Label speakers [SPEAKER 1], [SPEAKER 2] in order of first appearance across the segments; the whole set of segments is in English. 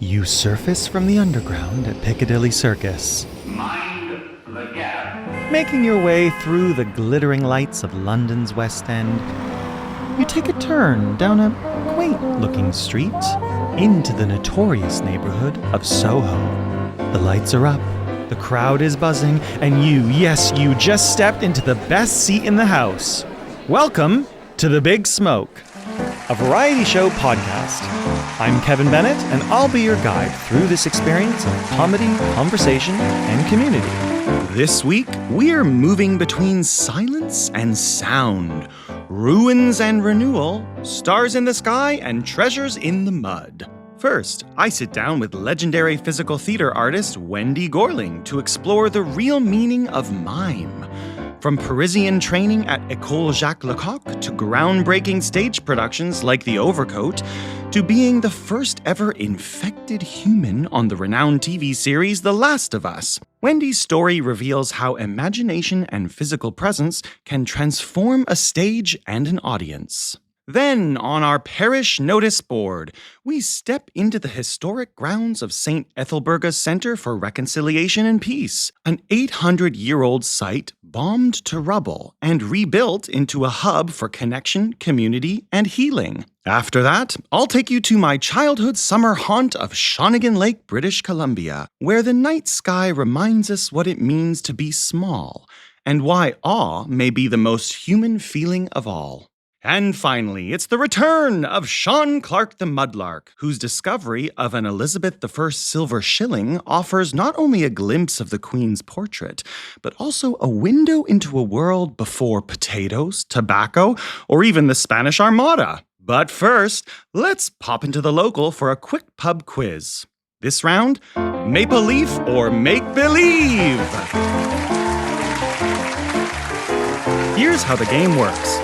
[SPEAKER 1] You surface from the underground at Piccadilly Circus,
[SPEAKER 2] Mind the gap.
[SPEAKER 1] making your way through the glittering lights of London's West End. You take a turn down a quaint-looking street into the notorious neighborhood of Soho. The lights are up, the crowd is buzzing, and you just stepped into the best seat in the house. Welcome to The Big Smoke, a variety show podcast. I'm Kevin Bennett, and I'll be your guide through this experience of comedy, conversation, and community. This week, we're moving between silence and sound, ruins and renewal, stars in the sky, and treasures in the mud. First, I sit down with legendary physical theater artist Wendy Gorling to explore the real meaning of mime. From Parisian training at École Jacques Lecoq to groundbreaking stage productions like The Overcoat, to being the first ever infected human on the renowned TV series The Last of Us, Wendy's story reveals how imagination and physical presence can transform a stage and an audience. Then, on our Parish Notice Board, we step into the historic grounds of St. Ethelburga's Center for Reconciliation and Peace, an 800-year-old site bombed to rubble and rebuilt into a hub for connection, community, and healing. After that, I'll take you to my childhood summer haunt of Shawnigan Lake, British Columbia, where the night sky reminds us what it means to be small, and why awe may be the most human feeling of all. And finally, it's the return of Sean Clark the Mudlark, whose discovery of an Elizabeth I silver shilling offers not only a glimpse of the Queen's portrait, but also a window into a world before potatoes, tobacco, or even the Spanish Armada. But first, let's pop into the local for a quick pub quiz. This round, Maple Leaf or Make Believe? Here's how the game works.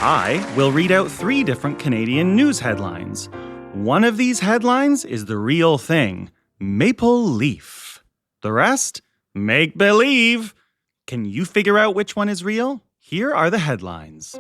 [SPEAKER 1] I will read out 3 different Canadian news headlines. One of these headlines is the real thing, Maple Leaf. The rest, make believe. Can you figure out which one is real? Here are the headlines.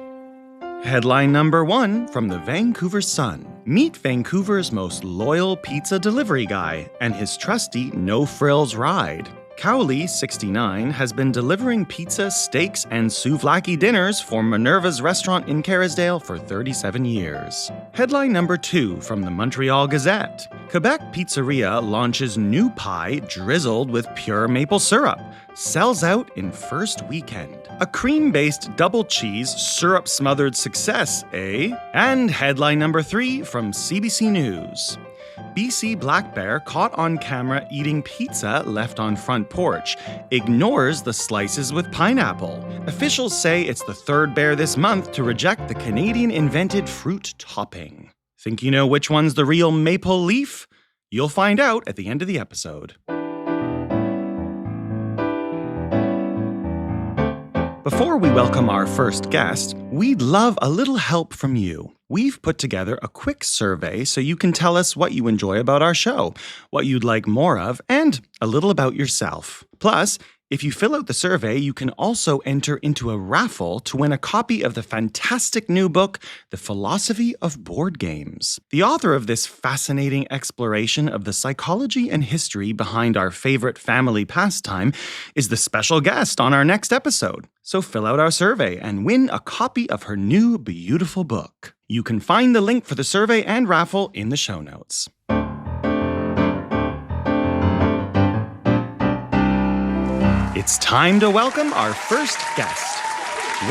[SPEAKER 1] Headline number 1 from the Vancouver Sun. Meet Vancouver's most loyal pizza delivery guy and his trusty no-frills ride. Cowley, 69, has been delivering pizza, steaks, and souvlaki dinners for Minerva's restaurant in Kerrisdale for 37 years. Headline number 2 from the Montreal Gazette. Quebec Pizzeria launches new pie drizzled with pure maple syrup. Sells out in first weekend. A cream-based double cheese syrup-smothered success, eh? And headline number 3 from CBC News. BC black bear caught on camera eating pizza left on front porch, ignores the slices with pineapple. Officials say it's the 3rd bear this month to reject the Canadian-invented fruit topping. Think you know which one's the real maple leaf? You'll find out at the end of the episode. Before we welcome our first guest, we'd love a little help from you. We've put together a quick survey so you can tell us what you enjoy about our show, what you'd like more of, and a little about yourself. Plus, if you fill out the survey, you can also enter into a raffle to win a copy of the fantastic new book, The Philosophy of Board Games. The author of this fascinating exploration of the psychology and history behind our favorite family pastime is the special guest on our next episode. So fill out our survey and win a copy of her new beautiful book. You can find the link for the survey and raffle in the show notes. It's time to welcome our first guest,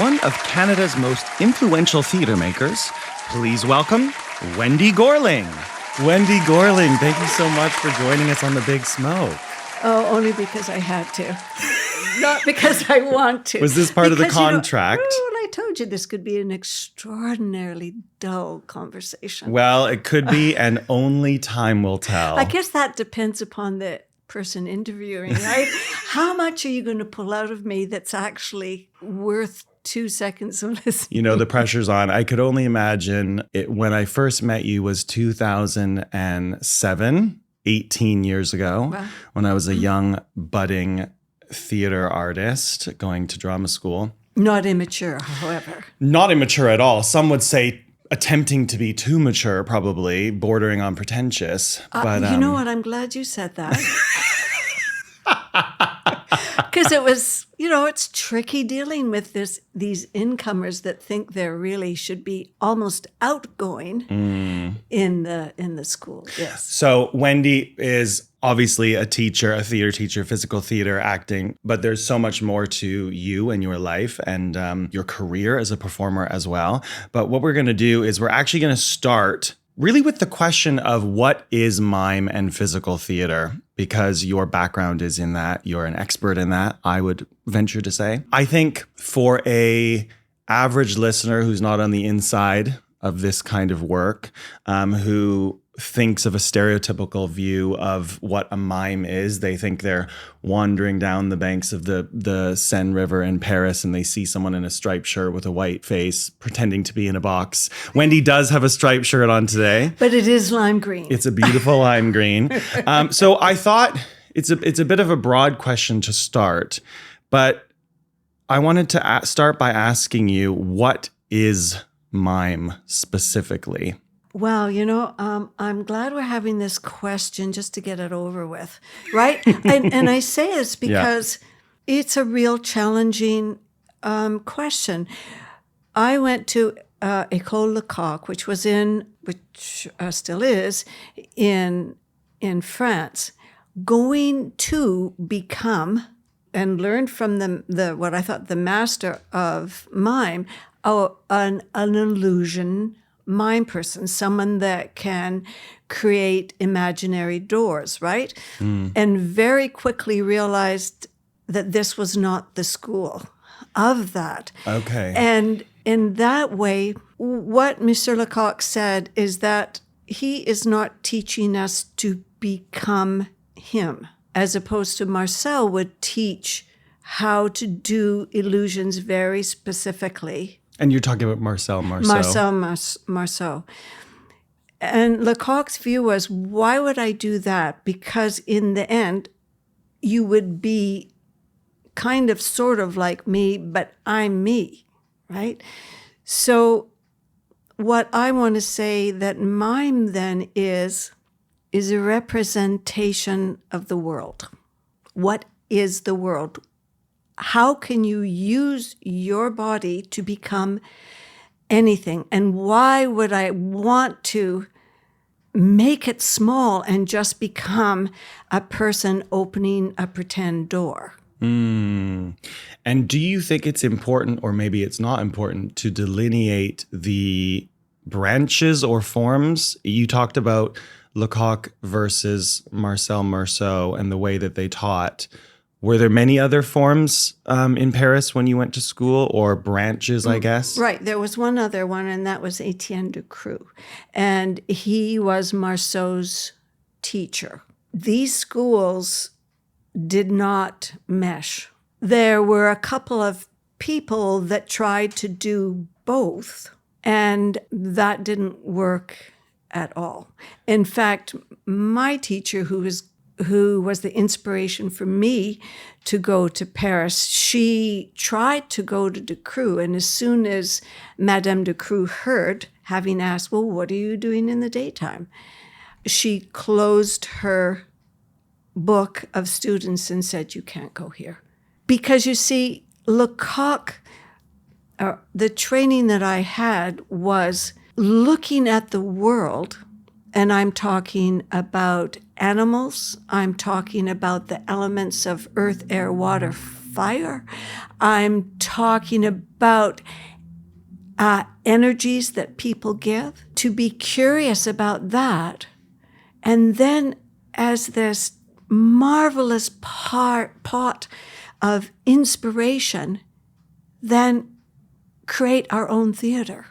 [SPEAKER 1] one of Canada's most influential theatre makers. Please welcome Wendy Gorling. Wendy Gorling, thank you so much for joining us on The Big Smoke.
[SPEAKER 3] Oh, only because I had to. Not because I want to.
[SPEAKER 1] Was this part of the contract?
[SPEAKER 3] I told you this could be an extraordinarily dull conversation.
[SPEAKER 1] Well, it could be, and only time will tell.
[SPEAKER 3] I guess that depends upon the person interviewing, right? How much are you going to pull out of me that's actually worth 2 seconds of listening?
[SPEAKER 1] You know, the pressure's on. I could only imagine it when I first met you was 2007, 18 years ago, wow. When I was a young, budding theater artist going to drama school.
[SPEAKER 3] Not immature, however.
[SPEAKER 1] Not immature at all. Some would say attempting to be too mature, probably bordering on pretentious. But
[SPEAKER 3] you know what? I'm glad you said that. Because it was, it's tricky dealing with these incomers that think they really should be almost outgoing in the school. Yes.
[SPEAKER 1] So Wendy is obviously a teacher, a theater teacher, physical theater, acting, but there's so much more to you and your life and your career as a performer as well. But what we're going to do is we're actually going to start really with the question of what is mime and physical theater, because your background is in that. You're an expert in that, I would venture to say. I think for a average listener who's not on the inside of this kind of work, who thinks of a stereotypical view of what a mime is. They think they're wandering down the banks of the Seine River in Paris and they see someone in a striped shirt with a white face pretending to be in a box. Wendy does have a striped shirt on today.
[SPEAKER 3] But it is lime green.
[SPEAKER 1] It's a beautiful lime green. So I thought it's a bit of a broad question to start, but I wanted to start by asking you, what is mime specifically?
[SPEAKER 3] Well, I'm glad we're having this question just to get it over with, right? and I say this because it's a real challenging question. I went to École Lecoq, which still is in France, going to become and learned from the what I thought the master of mime, an illusion mime person, someone that can create imaginary doors, right? And very quickly realized that this was not the school of that.
[SPEAKER 1] Okay.
[SPEAKER 3] And in that way, what Monsieur Lecoq said is that he is not teaching us to become him, as opposed to Marcel would teach how to do illusions very specifically.
[SPEAKER 1] And you're talking about Marcel
[SPEAKER 3] Marceau. And Lecoq's view was, why would I do that? Because in the end, you would be kind of sort of like me, but I'm me, right? So what I want to say that mime then is a representation of the world. What is the world? How can you use your body to become anything? And why would I want to make it small and just become a person opening a pretend door?
[SPEAKER 1] And do you think it's important, or maybe it's not important, to delineate the branches or forms? You talked about Lecoq versus Marcel Marceau and the way that they taught. Were there many other forms in Paris when you went to school, or branches, I guess?
[SPEAKER 3] Right. There was one other one, and that was Etienne Ducroux. And he was Marceau's teacher. These schools did not mesh. There were a couple of people that tried to do both, and that didn't work at all. In fact, my teacher, who was the inspiration for me to go to Paris, she tried to go to Ducroux, and as soon as Madame Ducroux heard, having asked, well, what are you doing in the daytime? She closed her book of students and said, you can't go here. Because you see, Lecoq, the training that I had was looking at the world, and I'm talking about animals, I'm talking about the elements of earth, air, water, fire, I'm talking about energies that people give, to be curious about that, and then as this marvelous pot of inspiration, then create our own theater.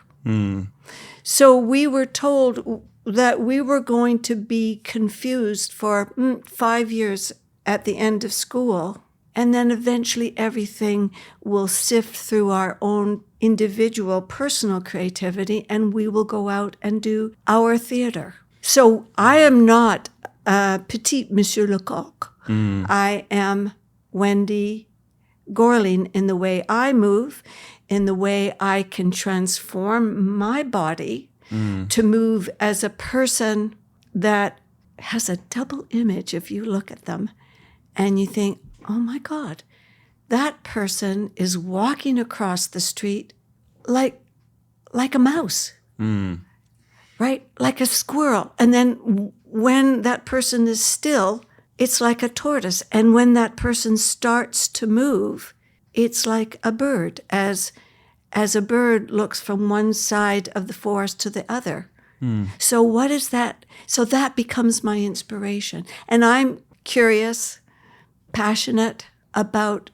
[SPEAKER 3] So we were told that we were going to be confused for 5 years at the end of school, and then eventually everything will sift through our own individual personal creativity, and we will go out and do our theater. So I am not petite Monsieur Lecoq. I am Wendy Gorling in the way I move, in the way I can transform my body to move as a person that has a double image if you look at them and you think, oh my God, that person is walking across the street like a mouse, right? Like a squirrel. And then when that person is still, it's like a tortoise. And when that person starts to move, it's like a bird, as a bird looks from one side of the forest to the other. So what is that? So that becomes my inspiration. And I'm curious, passionate about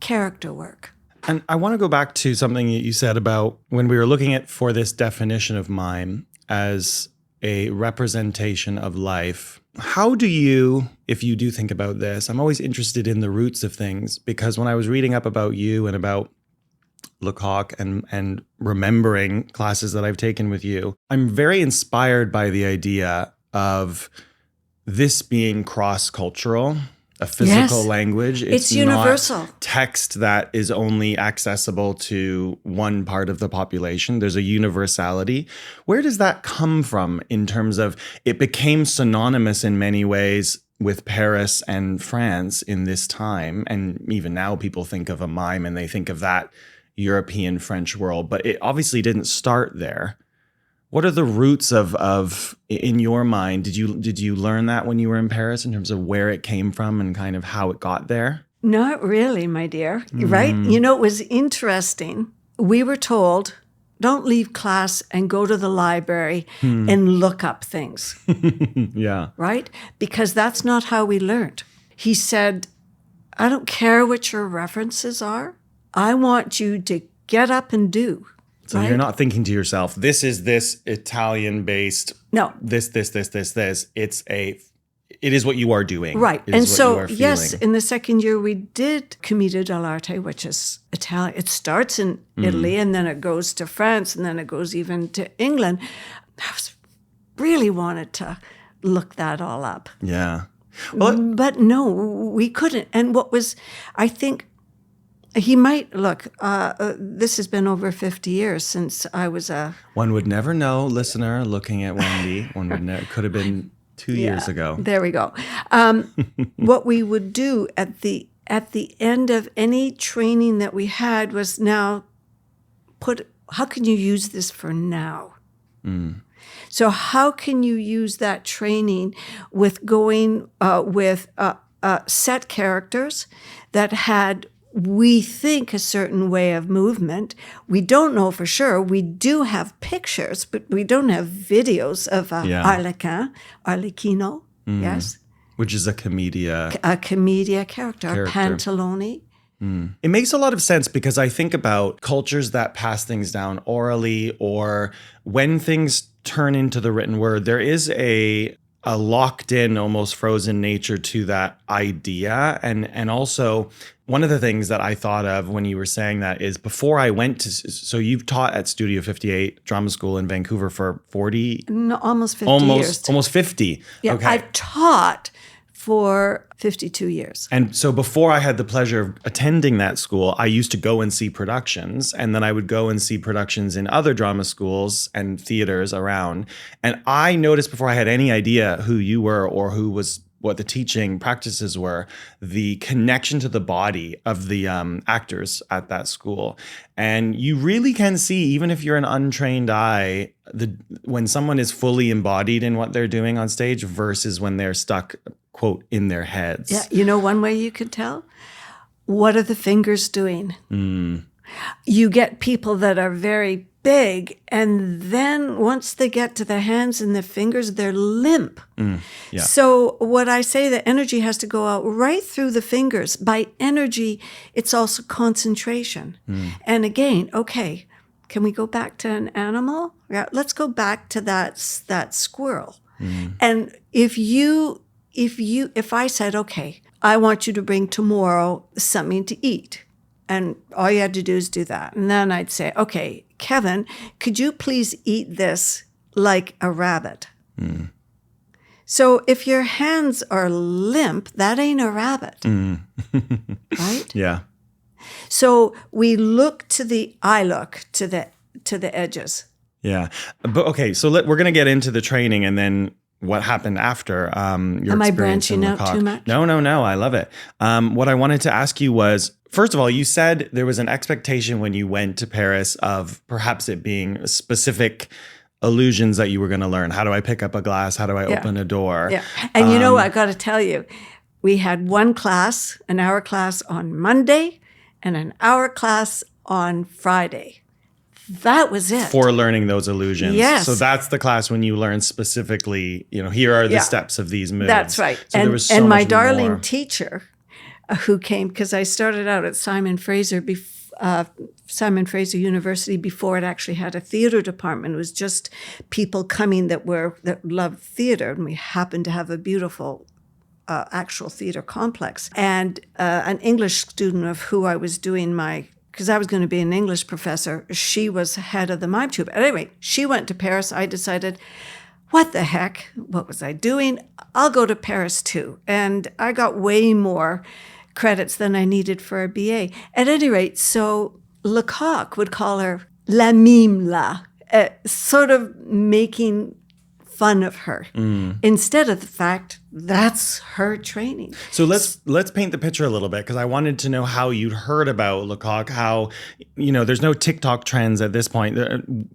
[SPEAKER 3] character work.
[SPEAKER 1] And I want to go back to something that you said about when we were looking at for this definition of mime as a representation of life. How do you, if you do think about this, I'm always interested in the roots of things, because when I was reading up about you and about Lecoq and remembering classes that I've taken with you, I'm very inspired by the idea of this being cross-cultural, a physical language.
[SPEAKER 3] It's universal.
[SPEAKER 1] Not text that is only accessible to one part of the population. There's a universality. Where does that come from in terms of it became synonymous in many ways with Paris and France in this time? And even now people think of a mime and they think of that European French world, but it obviously didn't start there. What are the roots of in your mind? Did you learn that when you were in Paris in terms of where it came from and kind of how it got there?
[SPEAKER 3] Not really, my dear. Right? You know, it was interesting. We were told, don't leave class and go to the library and look up things.
[SPEAKER 1] Yeah.
[SPEAKER 3] Right? Because that's not how we learned. He said, I don't care what your references are. I want you to get up and do.
[SPEAKER 1] So you're not thinking to yourself, this is this Italian-based,
[SPEAKER 3] no,
[SPEAKER 1] this. It is what you are doing.
[SPEAKER 3] Right.
[SPEAKER 1] It
[SPEAKER 3] and
[SPEAKER 1] is what
[SPEAKER 3] so,
[SPEAKER 1] you are
[SPEAKER 3] yes,
[SPEAKER 1] feeling.
[SPEAKER 3] in the second year, we did Commedia dell'arte, which is Italian. It starts in Italy, and then it goes to France, and then it goes even to England. Really wanted to look that all up.
[SPEAKER 1] Yeah. Well,
[SPEAKER 3] But no, we couldn't. And what was, I think, he might, look, this has been over 50 years since I was a...
[SPEAKER 1] one would never know, listener, looking at Wendy. One would never, could have been 2 years ago.
[SPEAKER 3] There we go. What we would do at the end of any training that we had was now how can you use this for now? So how can you use that training with going with set characters that had, we think, a certain way of movement. We don't know for sure. We do have pictures, but we don't have videos of Arlecchino, yes?
[SPEAKER 1] Which is a commedia.
[SPEAKER 3] A commedia character. A pantalone.
[SPEAKER 1] It makes a lot of sense because I think about cultures that pass things down orally, or when things turn into the written word, there is a locked in, almost frozen nature to that idea. And also one of the things that I thought of when you were saying that is before I went to, so you've taught at Studio 58 Drama School in Vancouver for 40?
[SPEAKER 3] No, almost 50 years.
[SPEAKER 1] Almost 50.
[SPEAKER 3] Yeah,
[SPEAKER 1] okay.
[SPEAKER 3] I've taught for 52 years.
[SPEAKER 1] And so before I had the pleasure of attending that school, I used to go and see productions, and then I would go and see productions in other drama schools and theaters around. And I noticed before I had any idea who you were or what the teaching practices were, the connection to the body of the actors at that school. And you really can see, even if you're an untrained eye, when someone is fully embodied in what they're doing on stage versus when they're stuck, quote, in their heads.
[SPEAKER 3] Yeah, you know one way you can tell? What are the fingers doing? You get people that are very big, and then once they get to the hands and the fingers, they're limp.
[SPEAKER 1] Yeah.
[SPEAKER 3] So what I say, the energy has to go out right through the fingers. By energy, it's also concentration. And again, okay, can we go back to an animal? Yeah, let's go back to that squirrel. And if I said, okay, I want you to bring tomorrow something to eat, and all you had to do is do that. And then I'd say, okay, Kevin, could you please eat this like a rabbit? So if your hands are limp, that ain't a rabbit, right?
[SPEAKER 1] Yeah.
[SPEAKER 3] So I look to the edges.
[SPEAKER 1] Yeah. But okay, so we're going to get into the training and then what happened after your
[SPEAKER 3] Am I
[SPEAKER 1] experience in
[SPEAKER 3] branching out
[SPEAKER 1] Lecoq.
[SPEAKER 3] too much?
[SPEAKER 1] No. I love it. What I wanted to ask you was, first of all, you said there was an expectation when you went to Paris of perhaps it being specific illusions that you were going to learn. How do I pick up a glass? How do I open a door?
[SPEAKER 3] Yeah. And I got to tell you, we had one class, an hour class on Monday and an hour class on Friday. That was it.
[SPEAKER 1] For learning those illusions.
[SPEAKER 3] Yes.
[SPEAKER 1] So that's the class when you learn specifically, here are the steps of these moves.
[SPEAKER 3] That's right.
[SPEAKER 1] So there was so
[SPEAKER 3] and my
[SPEAKER 1] much
[SPEAKER 3] darling
[SPEAKER 1] more.
[SPEAKER 3] teacher who came, because I started out at Simon Fraser University before it actually had a theater department. It was just people coming that loved theater, and we happened to have a beautiful actual theater complex. And an English student of who I was doing because I was going to be an English professor, she was head of the Mime troupe. Anyway, she went to Paris. I decided, what the heck? What was I doing? I'll go to Paris too. And I got way more credits than I needed for a BA. At any rate, so Lecoq would call her La Mime la, sort of making fun of her instead of the fact that's her training.
[SPEAKER 1] So let's paint the picture a little bit, because I wanted to know how you'd heard about Lecoq, how, there's no TikTok trends at this point.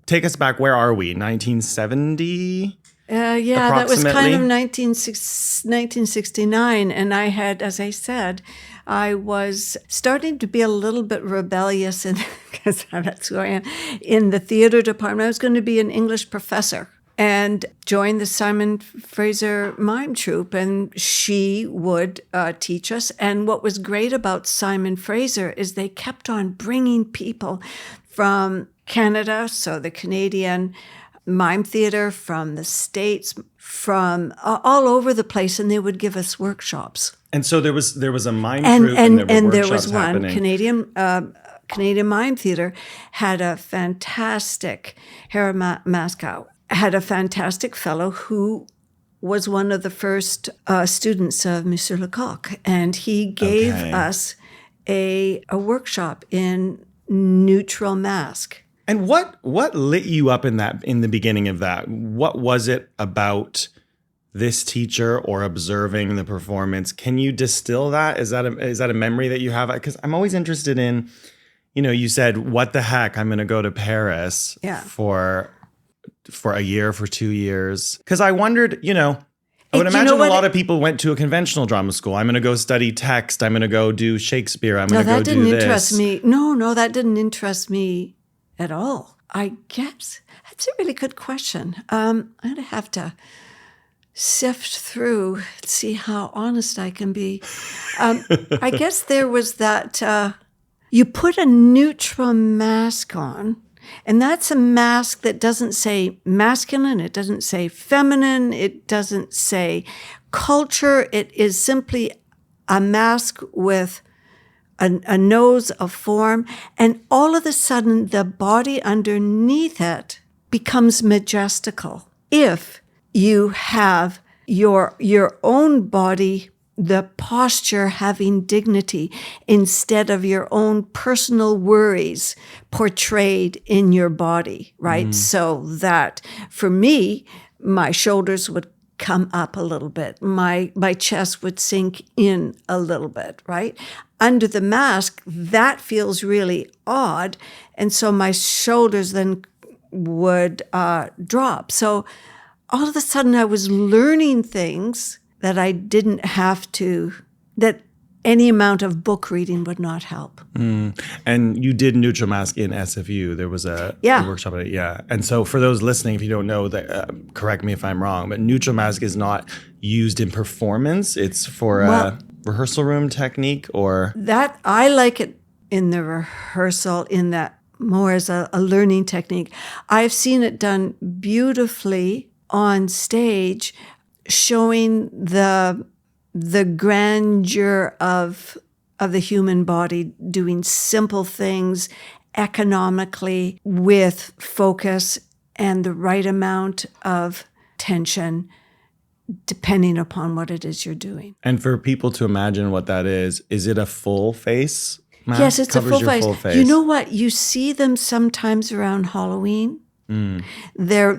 [SPEAKER 1] Take us back. Where are we? 1970?
[SPEAKER 3] Yeah, that was kind of 1969. And I had, as I said, I was starting to be a little bit rebellious, because that's who I am, in the theater department. I was going to be an English professor and joined the Simon Fraser Mime troupe, and she would teach us. And what was great about Simon Fraser is they kept on bringing people from Canada, so the Canadian Mime Theater, from the States, from all over the place, and they would give us workshops.
[SPEAKER 1] And so there was a mime troupe, and there was one happening.
[SPEAKER 3] Canadian Mime Theater had a fantastic Mascow had a fantastic fellow who was one of the first students of Monsieur Lecoq, and he gave us a workshop in neutral mask.
[SPEAKER 1] And what lit you up in the beginning of that? What was it about this teacher or observing the performance? Can you distill that? Is that a memory that you have? Because I'm always interested in, you said, what the heck, I'm going to go to Paris for a year, for 2 years. Because I wondered, I would imagine a lot of people went to a conventional drama school. I'm going to go study text. I'm going to go do Shakespeare. I'm going to go do this.
[SPEAKER 3] No, that didn't interest me. No, that didn't interest me at all. I guess that's a really good question. I'd have to sift through and see how honest I can be. I guess there was that you put a neutral mask on, and that's a mask that doesn't say masculine, it doesn't say feminine, it doesn't say culture. It is simply a mask with a nose, a form, and all of a sudden the body underneath it becomes majestical. If you have your own body, the posture having dignity, instead of your own personal worries portrayed in your body, right? So that for me, my shoulders would come up a little bit. My chest would sink in a little bit, right? Under the mask, that feels really odd. And so my shoulders then would drop. So all of a sudden I was learning things that I didn't have to, that any amount of book reading would not help.
[SPEAKER 1] And you did neutral mask in SFU. There was a workshop on it. Yeah. And so for those listening, if you don't know, correct me if I'm wrong, but neutral mask is not used in performance. It's for a rehearsal room technique, or?
[SPEAKER 3] That, I like it in the rehearsal, in that more as a learning technique. I've seen it done beautifully on stage, showing the grandeur of the human body, doing simple things economically with focus and the right amount of tension, depending upon what it is you're doing.
[SPEAKER 1] And for people to imagine what that is it a full face mask?
[SPEAKER 3] Yes, it's a
[SPEAKER 1] Covers
[SPEAKER 3] full
[SPEAKER 1] your
[SPEAKER 3] face.
[SPEAKER 1] full face.
[SPEAKER 3] You know what? You see them sometimes around Halloween. They're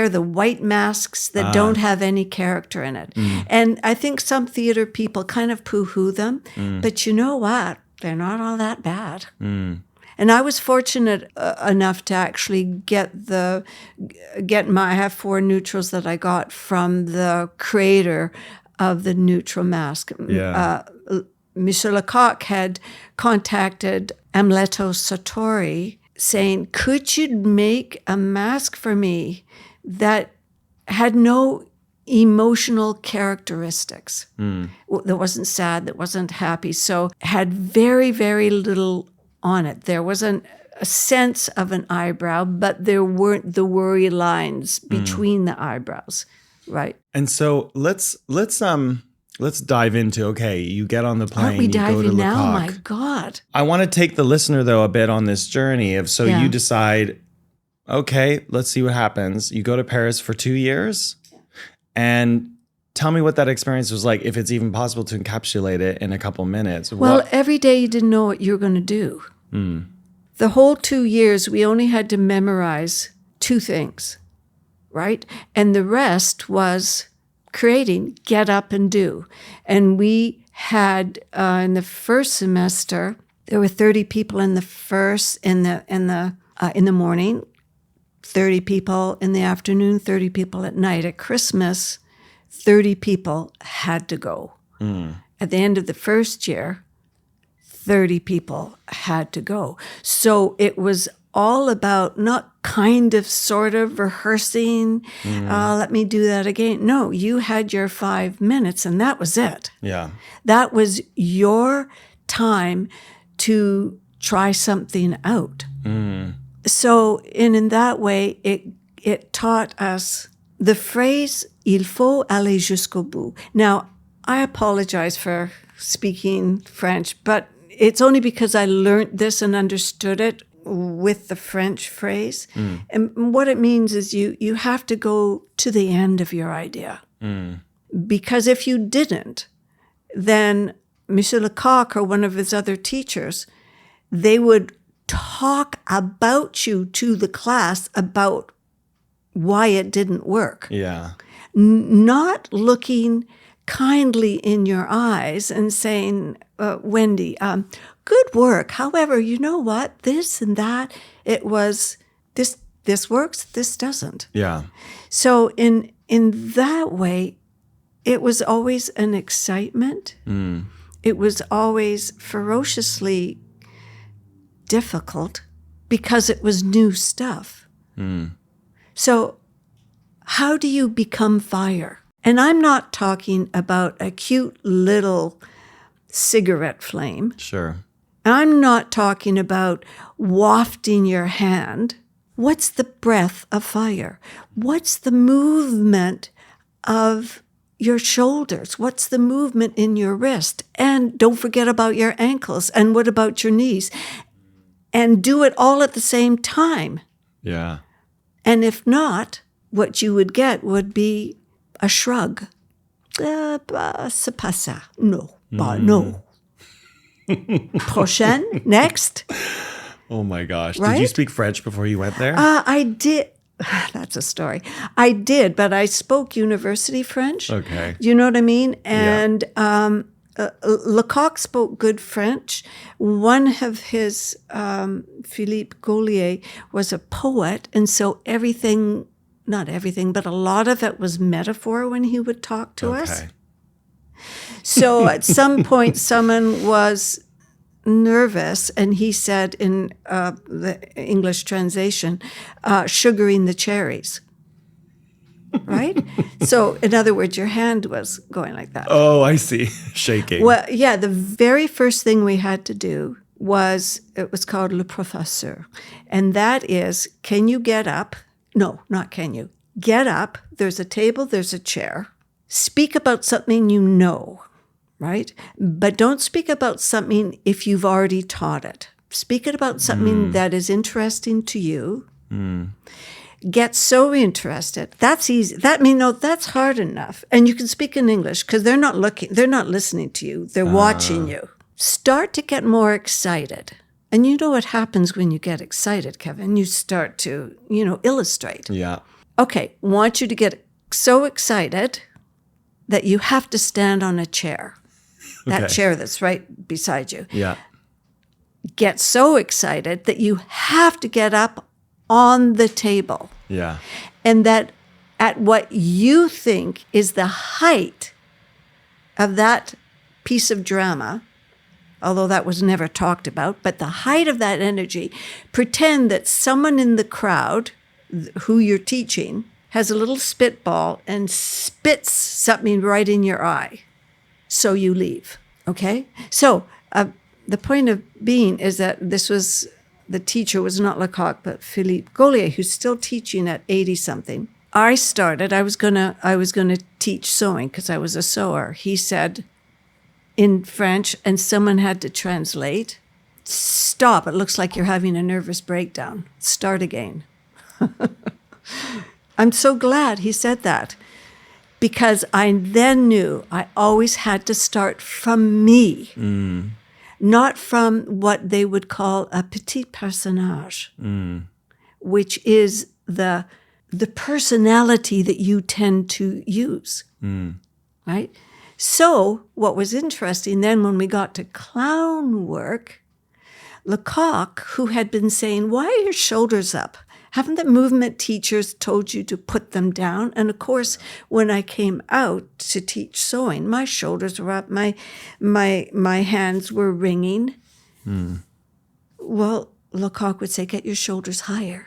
[SPEAKER 3] the white masks that don't have any character in it. And I think some theater people kind of poo-hoo them. But you know what? They're not all that bad. And I was fortunate enough to actually get I have 4 neutrals that I got from the creator of the neutral mask.
[SPEAKER 1] Yeah.
[SPEAKER 3] Mr. Lecoq had contacted Amleto Sartori saying, could you make a mask for me that had no emotional characteristics? That wasn't sad, that wasn't happy. So had very, very little on it. There wasn't a sense of an eyebrow, but there weren't the worry lines between the eyebrows, right?
[SPEAKER 1] And so let's dive into, okay, you get on the plane,
[SPEAKER 3] Aren't we
[SPEAKER 1] you go to
[SPEAKER 3] diving now?
[SPEAKER 1] Lecoq.
[SPEAKER 3] My God.
[SPEAKER 1] I want to take the listener, though, a bit on this journey of, so you decide, okay, let's see what happens. You go to Paris for 2 years, and tell me what that experience was like, if it's even possible to encapsulate it in a couple minutes.
[SPEAKER 3] Well, every day you didn't know what you were going to do. The whole 2 years, we only had to memorize 2 things, right? And the rest was creating, get up and do. And we had in the first semester, there were 30 people in the morning, 30 people in the afternoon, 30 people at night. At Christmas, 30 people had to go. At the end of the first year, 30 people had to go. So it was all about not kind of, sort of rehearsing, let me do that again. No, you had your 5 minutes and that was it.
[SPEAKER 1] Yeah.
[SPEAKER 3] That was your time to try something out. So in that way, it taught us the phrase, il faut aller jusqu'au bout. Now, I apologize for speaking French, but it's only because I learned this and understood it with the French phrase. And what it means is you have to go to the end of your idea. Because if you didn't, then Monsieur Lecoq or one of his other teachers, they would talk about you to the class about why it didn't work.
[SPEAKER 1] Yeah.
[SPEAKER 3] Not looking kindly in your eyes and saying, Wendy, good work. However, you know what? This and that, it was, this works, this doesn't.
[SPEAKER 1] Yeah.
[SPEAKER 3] So in that way, it was always an excitement. It was always ferociously difficult because it was new stuff. So how do you become fire? And I'm not talking about a cute little cigarette flame.
[SPEAKER 1] Sure.
[SPEAKER 3] I'm not talking about wafting your hand. What's the breath of fire? What's the movement of your shoulders? What's the movement in your wrist? And don't forget about your ankles. And what about your knees? And do it all at the same time.
[SPEAKER 1] Yeah.
[SPEAKER 3] And if not, what you would get would be a shrug. C'est pas ça. No. No. Prochaine. Next.
[SPEAKER 1] Oh my gosh.
[SPEAKER 3] Right?
[SPEAKER 1] Did you speak French before you went there?
[SPEAKER 3] I did. That's a story. I did, but I spoke university French.
[SPEAKER 1] Okay.
[SPEAKER 3] You know what I mean? And Lecoq spoke good French. One of his, Philippe Gaulier, was a poet, and so everything, not everything, but a lot of it was metaphor when he would talk to us. So at some point, someone was nervous, and he said in the English translation, sugaring the cherries. Right? So, in other words, your hand was going like that.
[SPEAKER 1] Oh, I see. Shaking.
[SPEAKER 3] Well, yeah, the very first thing we had to do it was called Le Professeur. And that is, can you get up? No, not can you. Get up. There's a table, there's a chair. Speak about something you know, right? But don't speak about something if you've already taught it. Speak about something that is interesting to you. Get so interested. That's easy. That's hard enough. And you can speak in English because they're not listening to you. They're watching you. start to get more excited. And you know what happens when you get excited, Kevin? You start to, illustrate.
[SPEAKER 1] Yeah.
[SPEAKER 3] Okay, want you to get so excited that you have to stand on a chair. That
[SPEAKER 1] Okay.
[SPEAKER 3] chair that's right beside you.
[SPEAKER 1] Yeah.
[SPEAKER 3] Get so excited that you have to get up on the table.
[SPEAKER 1] Yeah.
[SPEAKER 3] And that at what you think is the height of that piece of drama, although that was never talked about, but the height of that energy, pretend that someone in the crowd who you're teaching has a little spitball and spits something right in your eye. So you leave, okay? So the point of being is that the teacher was not Lecoq, but Philippe Gaulier, who's still teaching at 80-something. I was gonna teach sewing because I was a sewer. He said in French, and someone had to translate, "Stop, it looks like you're having a nervous breakdown. Start again." I'm so glad he said that, because I then knew I always had to start from me, not from what they would call a petit personnage, which is the personality that you tend to use, right? So what was interesting then when we got to clown work, Lecoq, who had been saying, "Why are your shoulders up? Haven't the movement teachers told you to put them down?" And of course, when I came out to teach sewing, my shoulders were up, my hands were ringing. Well, Lecoq would say, "Get your shoulders higher."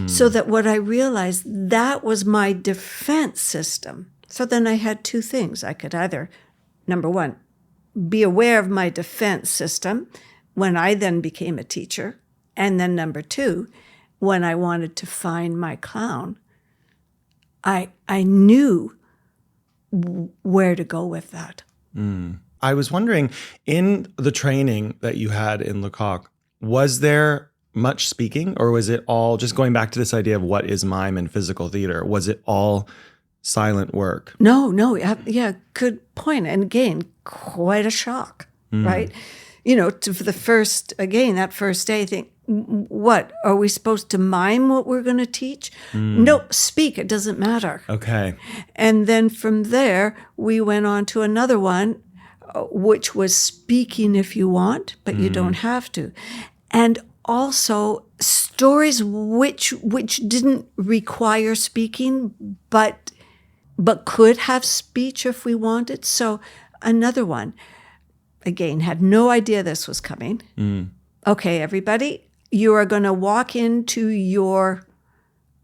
[SPEAKER 3] So that what I realized, that was my defense system. So then I had two things. I could either, number one, be aware of my defense system when I then became a teacher. And then number two, when I wanted to find my clown, I knew where to go with that.
[SPEAKER 1] I was wondering, in the training that you had in Lecoq, was there much speaking, or was it all, just going back to this idea of what is mime and physical theater, was it all silent work?
[SPEAKER 3] No, yeah, good point. And again, quite a shock, right? For the first, again, that first day, I think, what, are we supposed to mime what we're going to teach? No, speak, it doesn't matter.
[SPEAKER 1] Okay.
[SPEAKER 3] And then from there, we went on to another one, which was speaking if you want, but you don't have to. And also stories which didn't require speaking, but could have speech if we wanted. So another one, again, had no idea this was coming. Okay, everybody, you are going to walk into your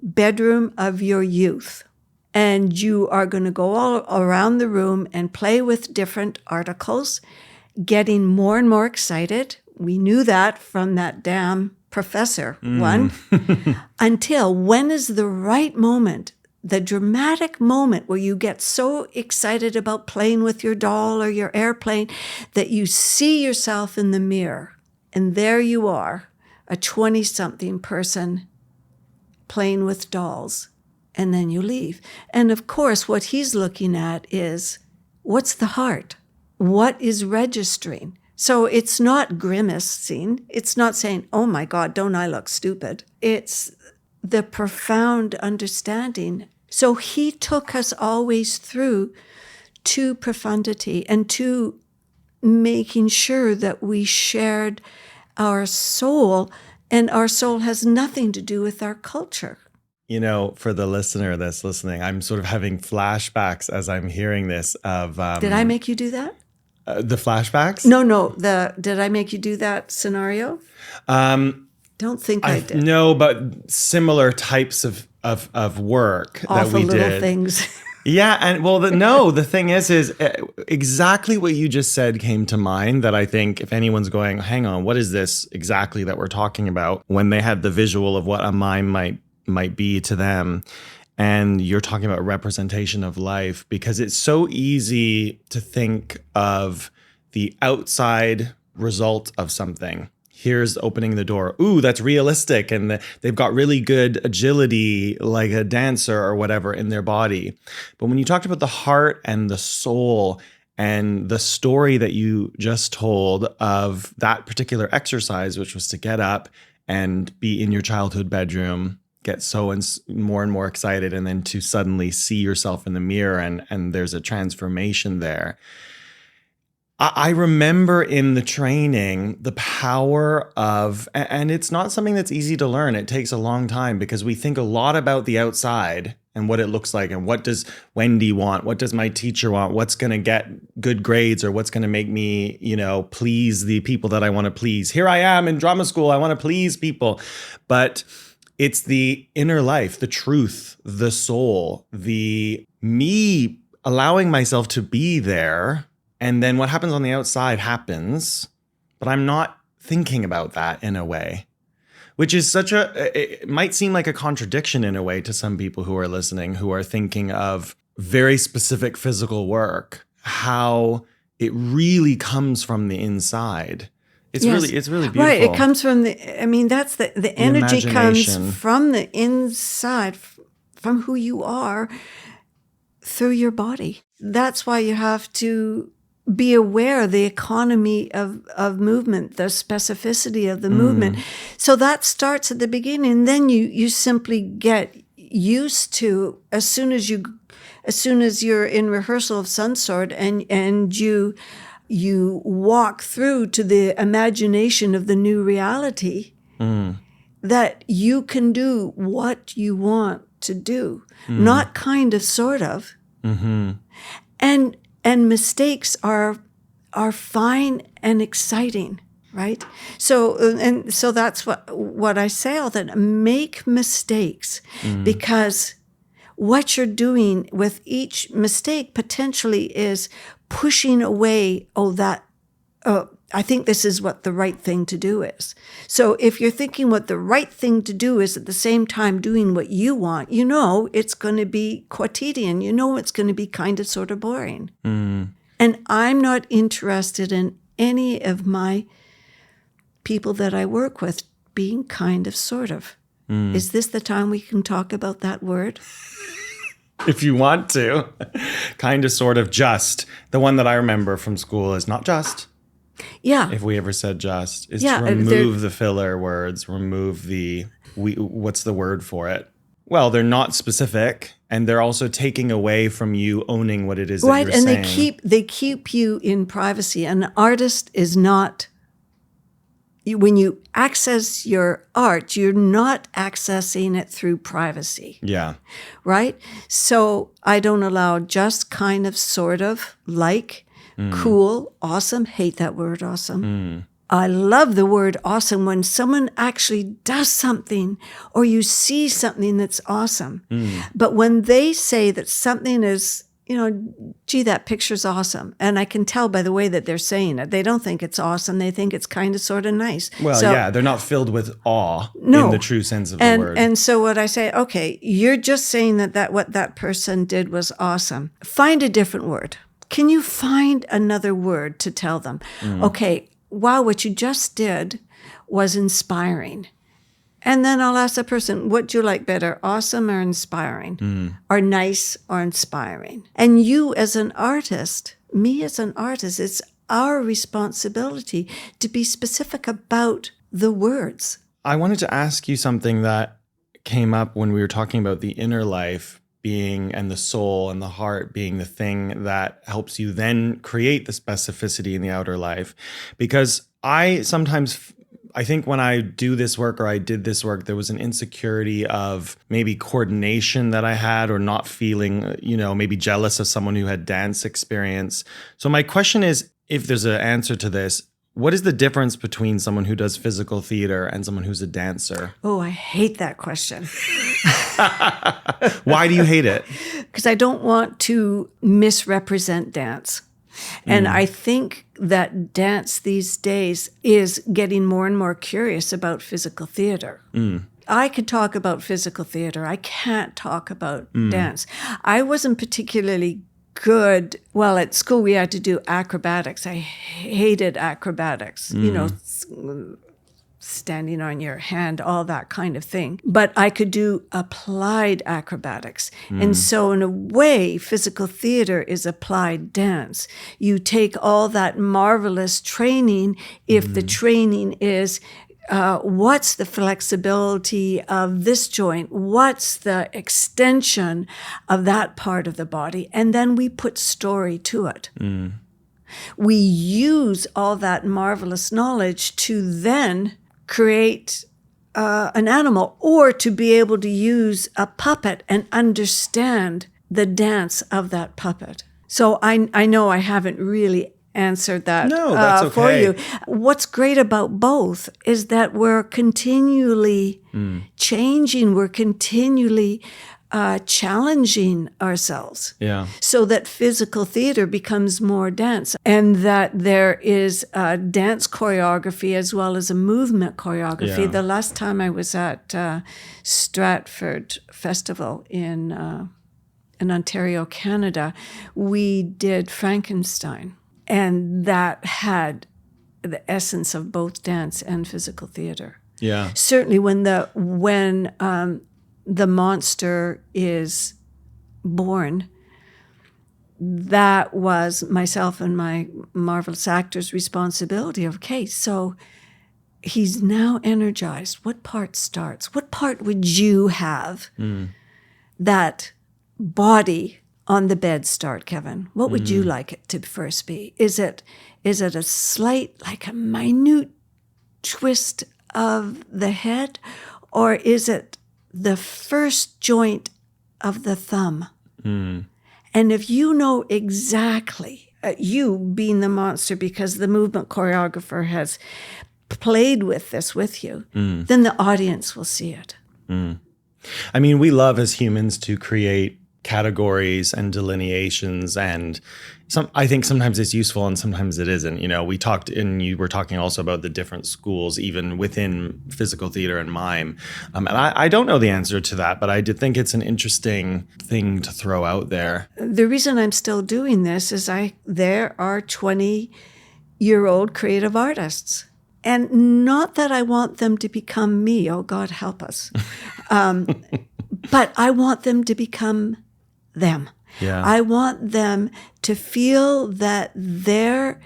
[SPEAKER 3] bedroom of your youth, and you are going to go all around the room and play with different articles, getting more and more excited. We knew that from that damn professor one. Until when is the right moment, the dramatic moment where you get so excited about playing with your doll or your airplane that you see yourself in the mirror, and there you are, a 20-something person playing with dolls, and then you leave. And of course, what he's looking at is, what's the heart? What is registering? So it's not grimacing. It's not saying, "Oh my God, don't I look stupid?" It's the profound understanding. So he took us always through to profundity and to making sure that we shared our soul, and our soul has nothing to do with our culture.
[SPEAKER 1] For the listener that's listening, I'm sort of having flashbacks as I'm hearing this of...
[SPEAKER 3] Did I make you do that?
[SPEAKER 1] The flashbacks?
[SPEAKER 3] No. Did I make you do that scenario? Don't think I did.
[SPEAKER 1] No, but similar types of work
[SPEAKER 3] Awful
[SPEAKER 1] that we
[SPEAKER 3] little
[SPEAKER 1] did.
[SPEAKER 3] things.
[SPEAKER 1] Yeah, and well, the thing is exactly what you just said came to mind, that I think if anyone's going, hang on, what is this exactly that we're talking about, when they had the visual of what a mime might be to them. And you're talking about representation of life, because it's so easy to think of the outside result of something. Here's opening the door. Ooh, that's realistic. And they've got really good agility, like a dancer or whatever, in their body. But when you talked about the heart and the soul And the story that you just told of that particular exercise, which was to get up and be in your childhood bedroom, get so more and more excited, and then to suddenly see yourself in the mirror and there's a transformation there. I remember in the training the power of, and it's not something that's easy to learn. It takes a long time because we think a lot about the outside and what it looks like and what does Wendy want? What does my teacher want? What's going to get good grades or what's going to make me, please the people that I want to please? Here I am in drama school. I want to please people. But it's the inner life, the truth, the soul, the me allowing myself to be there. And then what happens on the outside happens, but I'm not thinking about that in a way, which is it might seem like a contradiction in a way to some people who are listening, who are thinking of very specific physical work, how it really comes from the inside. It's really beautiful.
[SPEAKER 3] Right. It comes from that's the energy comes from the inside, from who you are through your body. That's why you have to be aware of the economy of movement, the specificity of the movement. So that starts at the beginning. And then you simply get used to, as soon as you're in rehearsal of some sort and you walk through to the imagination of the new reality, that you can do what you want to do, not kind of, sort of. And mistakes are fine and exciting, right? So that's what I say all the time. Make mistakes, because what you're doing with each mistake potentially is pushing away, I think this is what the right thing to do is. So if you're thinking what the right thing to do is at the same time doing what you want, it's going to be quotidian. It's going to be kind of sort of boring. And I'm not interested in any of my people that I work with being kind of sort of. Is this the time we can talk about that word?
[SPEAKER 1] If you want to. Kind of, sort of, just. The one that I remember from school is not just.
[SPEAKER 3] Yeah.
[SPEAKER 1] If we ever said just, is to remove the filler words, remove what's the word for it? Well, they're not specific, and they're also taking away from you owning what it is that you're saying. Right, and
[SPEAKER 3] they keep you in privacy. An artist is not, when you access your art, you're not accessing it through privacy.
[SPEAKER 1] Yeah.
[SPEAKER 3] Right? So I don't allow just, kind of, sort of, like, cool, awesome. Hate that word, awesome. I love the word awesome when someone actually does something or you see something that's awesome. But when they say that something is, gee, that picture's awesome. And I can tell by the way that they're saying it. They don't think it's awesome. They think it's kind of sort of nice.
[SPEAKER 1] Well, yeah, they're not filled with awe in the true sense of the word.
[SPEAKER 3] And so what I say, okay, you're just saying that what that person did was awesome. Find a different word. Can you find another word to tell them? Okay, wow, what you just did was inspiring. And then I'll ask the person, what do you like better, awesome or inspiring? Or nice or inspiring? And you as an artist, me as an artist, it's our responsibility to be specific about the words.
[SPEAKER 1] I wanted to ask you something that came up when we were talking about the inner life being, and the soul and the heart being the thing that helps you then create the specificity in the outer life. Because I think when I do this work or I did this work, there was an insecurity of maybe coordination that I had, or not feeling, maybe jealous of someone who had dance experience. So my question is, if there's an answer to this, what is the difference between someone who does physical theater and someone who's a dancer?
[SPEAKER 3] Oh, I hate that question.
[SPEAKER 1] Why do you hate it?
[SPEAKER 3] Because I don't want to misrepresent dance. And I think that dance these days is getting more and more curious about physical theater. I could talk about physical theater. I can't talk about dance. I wasn't particularly good. Well, at school we had to do acrobatics. I hated acrobatics. standing on your hand, all that kind of thing. But I could do applied acrobatics. And so in a way, physical theater is applied dance. You take all that marvelous training, if the training is what's the flexibility of this joint? What's the extension of that part of the body? And then we put story to it. We use all that marvelous knowledge to then create an animal, or to be able to use a puppet and understand the dance of that puppet. So I know I haven't really answered that
[SPEAKER 1] that's
[SPEAKER 3] for
[SPEAKER 1] okay.
[SPEAKER 3] you. What's great about both is that we're continually changing, we're continually challenging ourselves.
[SPEAKER 1] Yeah.
[SPEAKER 3] So that physical theater becomes more dance, and that there is a dance choreography as well as a movement choreography.
[SPEAKER 1] Yeah.
[SPEAKER 3] The last time I was at Stratford Festival in Ontario, Canada, we did Frankenstein. And that had the essence of both dance and physical theater.
[SPEAKER 1] Yeah.
[SPEAKER 3] Certainly, when the monster is born, that was myself and my marvelous actor's responsibility. Okay, so he's now energized. What part starts? What part would you have that body on the bed start, Kevin? What would you like it to first be? Is it a slight, like a minute twist of the head, or is it the first joint of the thumb? And if you know exactly, you being the monster, because the movement choreographer has played with this with you, then the audience will see it.
[SPEAKER 1] I mean, we love as humans to create categories and delineations, and I think sometimes it's useful and sometimes it isn't. You know, we talked, and you were talking also about the different schools, even within physical theater and mime. And I don't know the answer to that, but I did think it's an interesting thing to throw out there.
[SPEAKER 3] The reason I'm still doing this is there are 20-year-old creative artists. And not that I want them to become me, oh God help us, but I want them to become them.
[SPEAKER 1] Yeah.
[SPEAKER 3] I want them to feel that their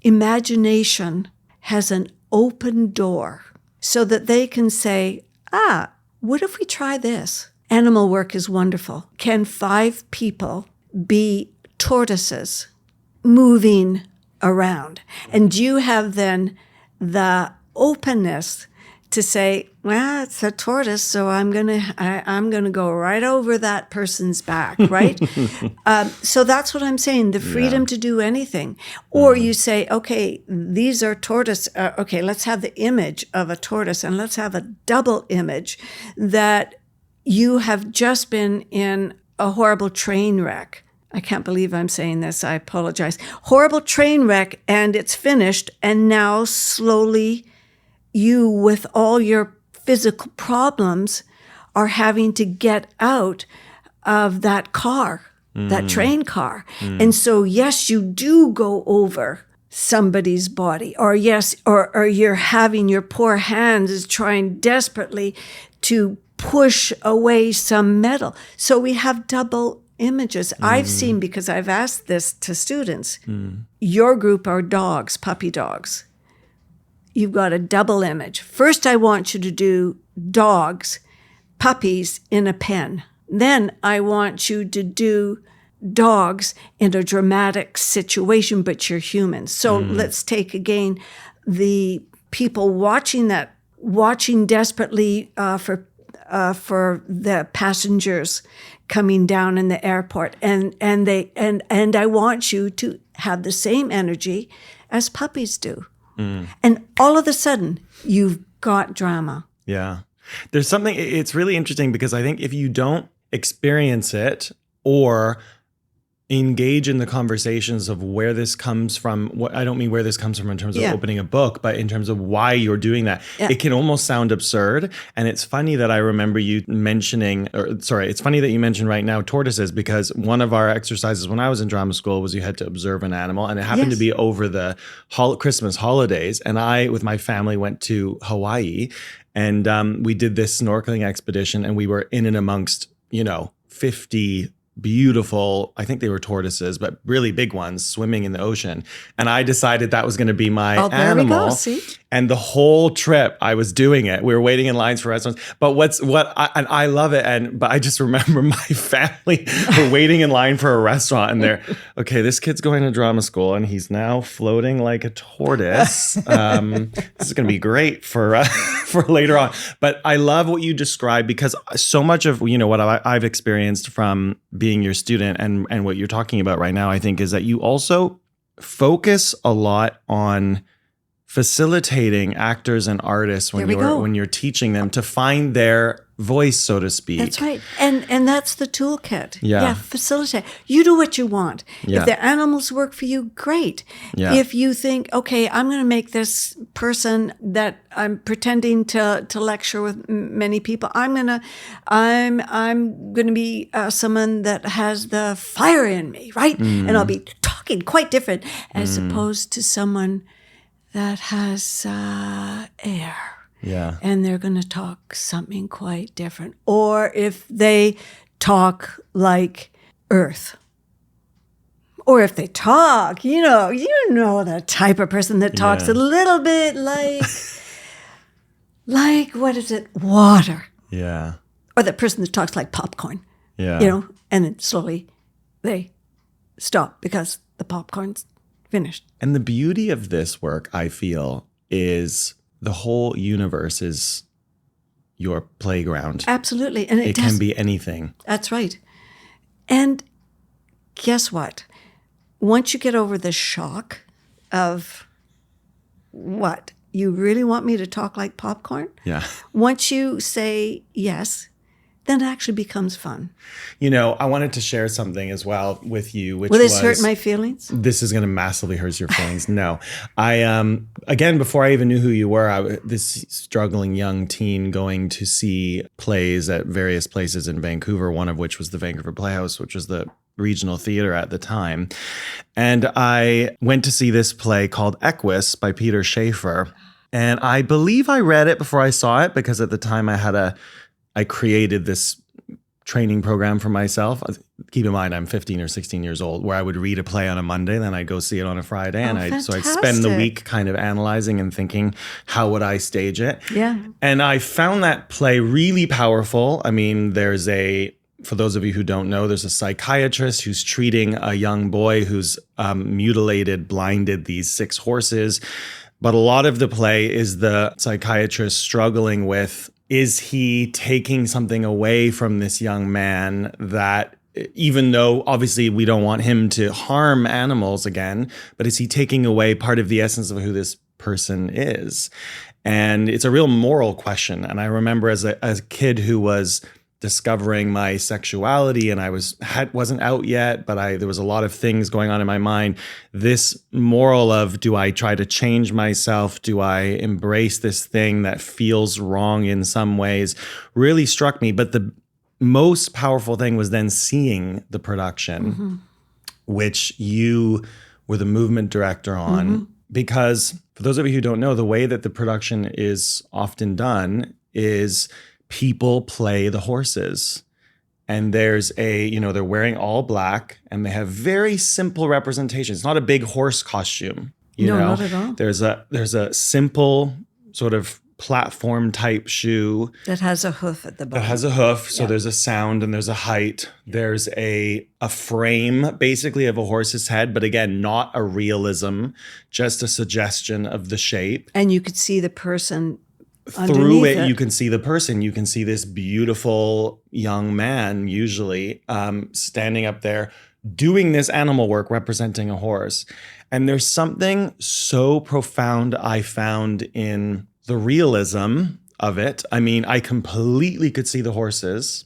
[SPEAKER 3] imagination has an open door so that they can say, what if we try this? Animal work is wonderful. Can 5 people be tortoises moving around? And you have then the openness to say, well, it's a tortoise, so I'm gonna go right over that person's back, right? So that's what I'm saying, the freedom to do anything. Or you say, okay, these are tortoise, okay, let's have the image of a tortoise, and let's have a double image that you have just been in a horrible train wreck. I can't believe I'm saying this, I apologize. Horrible train wreck, and it's finished, and now slowly you, with all your physical problems, are having to get out of that car, that train car. And so, yes, you do go over somebody's body, or yes, or you're having your poor hands is trying desperately to push away some metal. So we have double images. I've seen, because I've asked this to students, your group are dogs, puppy dogs. You've got a double image. First, I want you to do dogs, puppies in a pen. Then I want you to do dogs in a dramatic situation, but you're humans. So let's take again the people watching desperately for the passengers coming down in the airport, and I want you to have the same energy as puppies do. And all of a sudden, you've got drama.
[SPEAKER 1] Yeah. There's something, it's really interesting because I think if you don't experience it, or engage in the conversations of where this comes from. I don't mean where this comes from in terms of opening a book, but in terms of why you're doing that. Yeah. It can almost sound absurd. And it's funny that I remember you mentioning, it's funny that you mentioned right now tortoises, because one of our exercises when I was in drama school was you had to observe an animal, and it happened to be over the Christmas holidays. And I, with my family, went to Hawaii, and we did this snorkeling expedition, and we were in and amongst, 50 beautiful, I think they were tortoises, but really big ones swimming in the ocean. And I decided that was going to be my animal. There we go, see? And the whole trip I was doing it. We were waiting in lines for restaurants. But I love it. But I just remember my family were waiting in line for a restaurant, and they're, okay, this kid's going to drama school and he's now floating like a tortoise. This is going to be great for later on. But I love what you described, because so much of, what I've experienced from being your student and what you're talking about right now, I think, is that you also focus a lot on facilitating actors and artists when you're teaching them to find their voice, so to speak.
[SPEAKER 3] That's right. And that's the toolkit. Yeah, facilitate. You do what you want. Yeah. If the animals work for you, great. Yeah. If you think, okay, I'm going to make this person that I'm pretending to lecture with many people, I'm going to be someone that has the fire in me, right? And I'll be talking quite different as opposed to someone that has air. Yeah. And they're going to talk something quite different. Or if they talk like Earth. Or if they talk, you know the type of person that talks a little bit like what is it? Water.
[SPEAKER 1] Yeah.
[SPEAKER 3] Or the person that talks like popcorn. Yeah. And then slowly they stop because the popcorn's finished.
[SPEAKER 1] And the beauty of this work, I feel, is the whole universe is your playground.
[SPEAKER 3] Absolutely. And
[SPEAKER 1] it can be anything.
[SPEAKER 3] That's right. And guess what? Once you get over the shock of what? You really want me to talk like popcorn?
[SPEAKER 1] Yeah.
[SPEAKER 3] Once you say yes, then it actually becomes fun.
[SPEAKER 1] I wanted to share something as well with you, which
[SPEAKER 3] will this hurt my feelings?
[SPEAKER 1] This is going to massively hurt your feelings. No. I, again, before I even knew who you were, this struggling young teen going to see plays at various places in Vancouver, one of which was the Vancouver Playhouse, which was the regional theater at the time. And I went to see this play called Equus by Peter Schaefer. And I believe I read it before I saw it, because at the time I created this training program for myself. Keep in mind, I'm 15 or 16 years old, where I would read a play on a Monday, then I'd go see it on a Friday. So I'd spend the week kind of analyzing and thinking, how would I stage it? Yeah. And I found that play really powerful. I mean, for those of you who don't know, there's a psychiatrist who's treating a young boy who's blinded these 6 horses. But a lot of the play is the psychiatrist struggling with, is he taking something away from this young man that, even though obviously we don't want him to harm animals again, but is he taking away part of the essence of who this person is? And it's a real moral question. And I remember as a kid who was discovering my sexuality, and I wasn't out yet, but there was a lot of things going on in my mind. This moral of, do I try to change myself? Do I embrace this thing that feels wrong in some ways? Really struck me. But the most powerful thing was then seeing the production, which you were the movement director on. Because for those of you who don't know, the way that the production is often done is people play the horses, and there's they're wearing all black, and they have very simple representations. It's not a big horse costume,
[SPEAKER 3] not at all.
[SPEAKER 1] There's a simple sort of platform type shoe
[SPEAKER 3] that has a hoof at the bottom.
[SPEAKER 1] So there's a sound and there's a height. There's a frame basically of a horse's head, but again, not a realism, just a suggestion of the shape.
[SPEAKER 3] And you could see the person
[SPEAKER 1] through it. You can see the person. You can see this beautiful young man, usually standing up there doing this animal work representing a horse. And there's something so profound I found in the realism of it. I mean, I completely could see the horses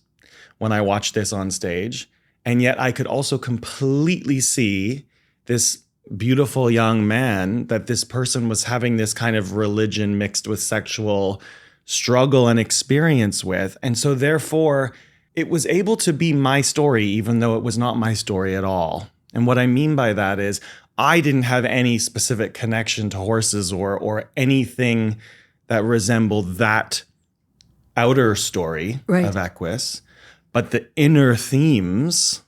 [SPEAKER 1] when I watched this on stage. And yet I could also completely see this beautiful young man, that this person was having this kind of religion mixed with sexual struggle and experience with. And so therefore, it was able to be my story, even though it was not my story at all. And what I mean by that is I didn't have any specific connection to horses or anything that resembled that outer story of Equus. But the inner themes,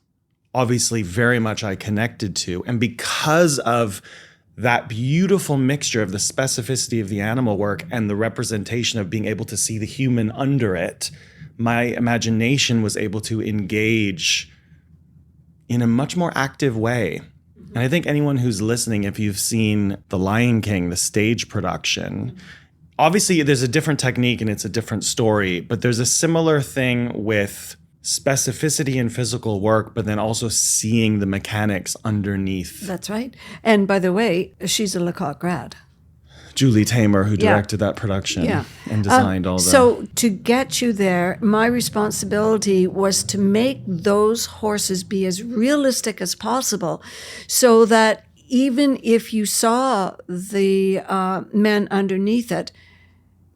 [SPEAKER 1] obviously very much I connected to. And because of that beautiful mixture of the specificity of the animal work and the representation of being able to see the human under it, my imagination was able to engage in a much more active way. And I think anyone who's listening, if you've seen The Lion King, the stage production, obviously there's a different technique and it's a different story, but there's a similar thing with specificity in physical work, but then also seeing the mechanics underneath.
[SPEAKER 3] That's right. And by the way, she's a Lecoq grad.
[SPEAKER 1] Julie Tamer, who directed that production and designed all that.
[SPEAKER 3] So to get you there, my responsibility was to make those horses be as realistic as possible so that even if you saw the men underneath it,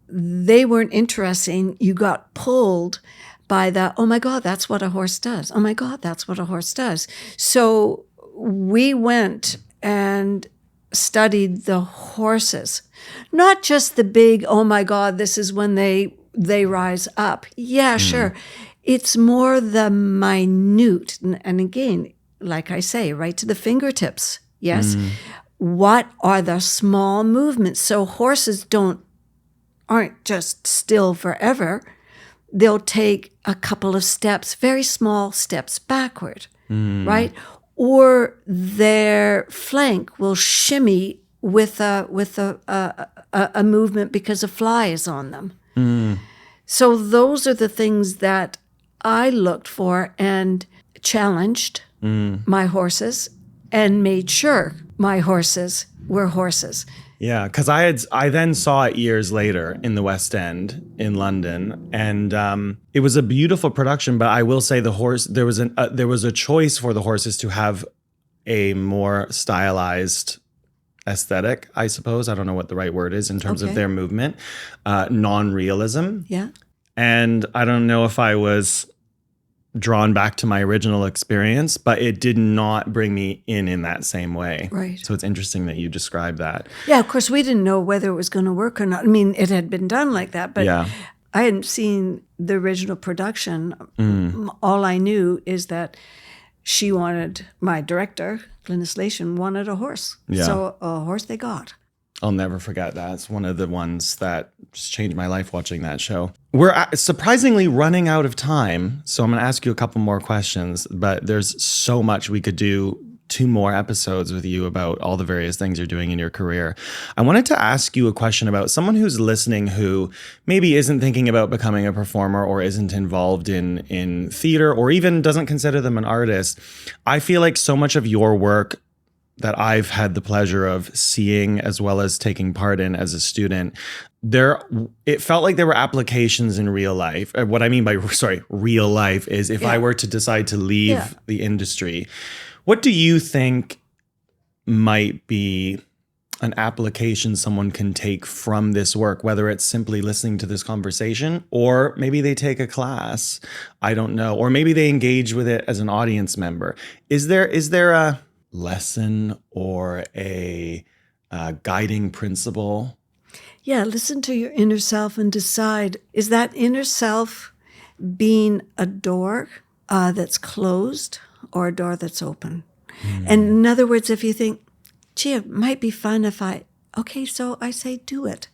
[SPEAKER 3] they weren't interesting. You got pulled by the, oh my God, that's what a horse does. Oh my God, that's what a horse does. So we went and studied the horses, not just the big, oh my God, this is when they rise up. Yeah, sure. It's more the minute. And again, like I say, right to the fingertips. Yes. What are the small movements? So horses aren't just still forever. They'll take a couple of steps, very small steps backward, right? Or their flank will shimmy with a movement because a fly is on them. So those are the things that I looked for and challenged my horses and made sure my horses were horses.
[SPEAKER 1] Yeah, because I then saw it years later in the West End in London, and it was a beautiful production. But I will say there was a choice for the horses to have a more stylized aesthetic, I suppose. I don't know what the right word is in terms of their movement, non-realism.
[SPEAKER 3] Yeah,
[SPEAKER 1] and I don't know if I was drawn back to my original experience, but it did not bring me in that same way.
[SPEAKER 3] Right.
[SPEAKER 1] So it's interesting that you described that.
[SPEAKER 3] Yeah, of course, we didn't know whether it was going to work or not. I mean, it had been done like that, but I hadn't seen the original production. All I knew is that she wanted, my director, Glynis Lation, wanted a horse.
[SPEAKER 1] Yeah.
[SPEAKER 3] So a horse they got.
[SPEAKER 1] I'll never forget that. It's one of the ones that just changed my life watching that show. We're surprisingly running out of time, so I'm going to ask you a couple more questions, but there's so much we could do 2 more episodes with you about all the various things you're doing in your career. I wanted to ask you a question about someone who's listening who maybe isn't thinking about becoming a performer or isn't involved in theater or even doesn't consider them an artist. I feel like so much of your work that I've had the pleasure of seeing as well as taking part in as a student, it felt like there were applications in real life. What I mean by, real life is if I were to decide to leave the industry, what do you think might be an application someone can take from this work, whether it's simply listening to this conversation or maybe they take a class, I don't know, or maybe they engage with it as an audience member. Is there a lesson or a guiding principle?
[SPEAKER 3] Yeah, listen to your inner self and decide, is that inner self being a door that's closed or a door that's open? And in other words, if you think, gee, it might be fun if so I say do it.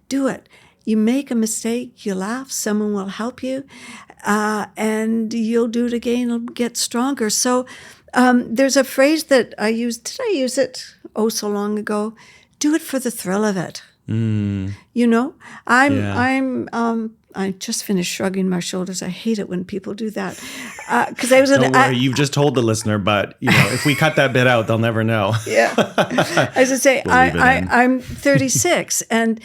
[SPEAKER 3] Do it. You make a mistake, you laugh, someone will help you, and you'll do it again, it'll get stronger. So there's a phrase that I used. Did I use it so long ago? Do it for the thrill of it. You know, I just finished shrugging my shoulders. I hate it when people do that. Because I was.
[SPEAKER 1] Don't worry, you've just told the listener, but if we cut that bit out, they'll never know.
[SPEAKER 3] Yeah, as I say, I'm 36, and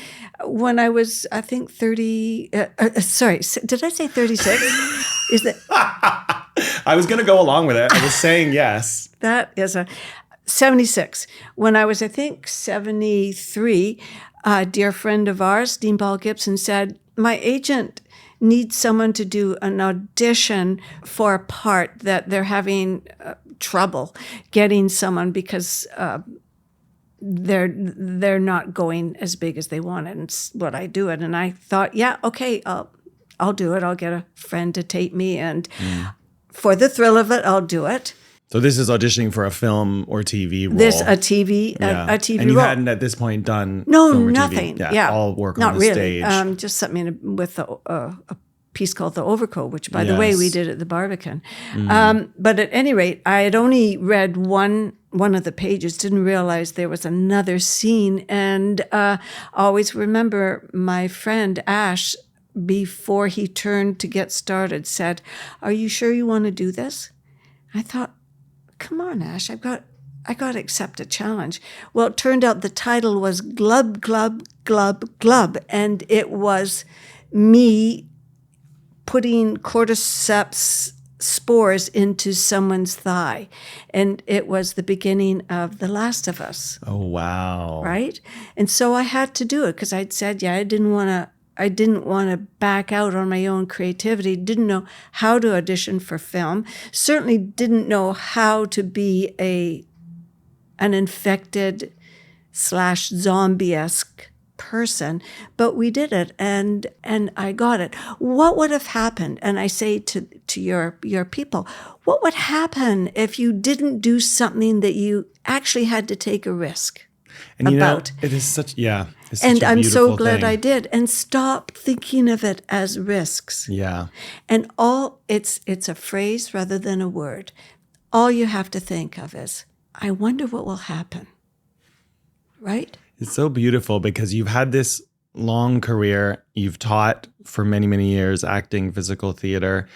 [SPEAKER 3] when I was, I think 30. Sorry, did I say 36? Is that?
[SPEAKER 1] I was going to go along with it. I was saying yes.
[SPEAKER 3] That is a 76. When I was, I think, 73, a dear friend of ours, Dean Paul Gibson, said, my agent needs someone to do an audition for a part that they're having trouble getting someone because they're not going as big as they wanted. And would I do it? And I thought, yeah, okay, I'll do it. I'll get a friend to tape me, and for the thrill of it, I'll do it.
[SPEAKER 1] So this is auditioning for a film or TV role.
[SPEAKER 3] A TV
[SPEAKER 1] And
[SPEAKER 3] role.
[SPEAKER 1] you hadn't at this point done
[SPEAKER 3] No,
[SPEAKER 1] film or
[SPEAKER 3] nothing.
[SPEAKER 1] TV.
[SPEAKER 3] Yeah,
[SPEAKER 1] all work
[SPEAKER 3] not
[SPEAKER 1] on the
[SPEAKER 3] really.
[SPEAKER 1] stage.
[SPEAKER 3] Just something with a piece called The Overcoat, which, by the way, we did at the Barbican. But at any rate, I had only read one of the pages, didn't realize there was another scene, and always remember my friend Ash, before he turned to get started, said, "Are you sure you want to do this?" I thought, come on, Ash, I got to accept a challenge. Well, it turned out the title was Glub, Glub, Glub, Glub, and it was me putting cordyceps spores into someone's thigh. And it was the beginning of The Last of Us.
[SPEAKER 1] Oh, wow.
[SPEAKER 3] Right? And so I had to do it because I'd said, I didn't want to back out on my own creativity, didn't know how to audition for film, certainly didn't know how to be an infected / zombie-esque person, but we did it, and I got it. What would have happened? And I say to your people, what would happen if you didn't do something that you actually had to take a risk
[SPEAKER 1] and
[SPEAKER 3] about?
[SPEAKER 1] It is such, it's such
[SPEAKER 3] And
[SPEAKER 1] a
[SPEAKER 3] I'm so
[SPEAKER 1] beautiful
[SPEAKER 3] glad
[SPEAKER 1] thing.
[SPEAKER 3] I did. And stop thinking of it as risks.
[SPEAKER 1] Yeah.
[SPEAKER 3] And it's a phrase rather than a word. All you have to think of is, I wonder what will happen. Right?
[SPEAKER 1] It's so beautiful because you've had this long career. You've taught for many, many years acting, physical theater.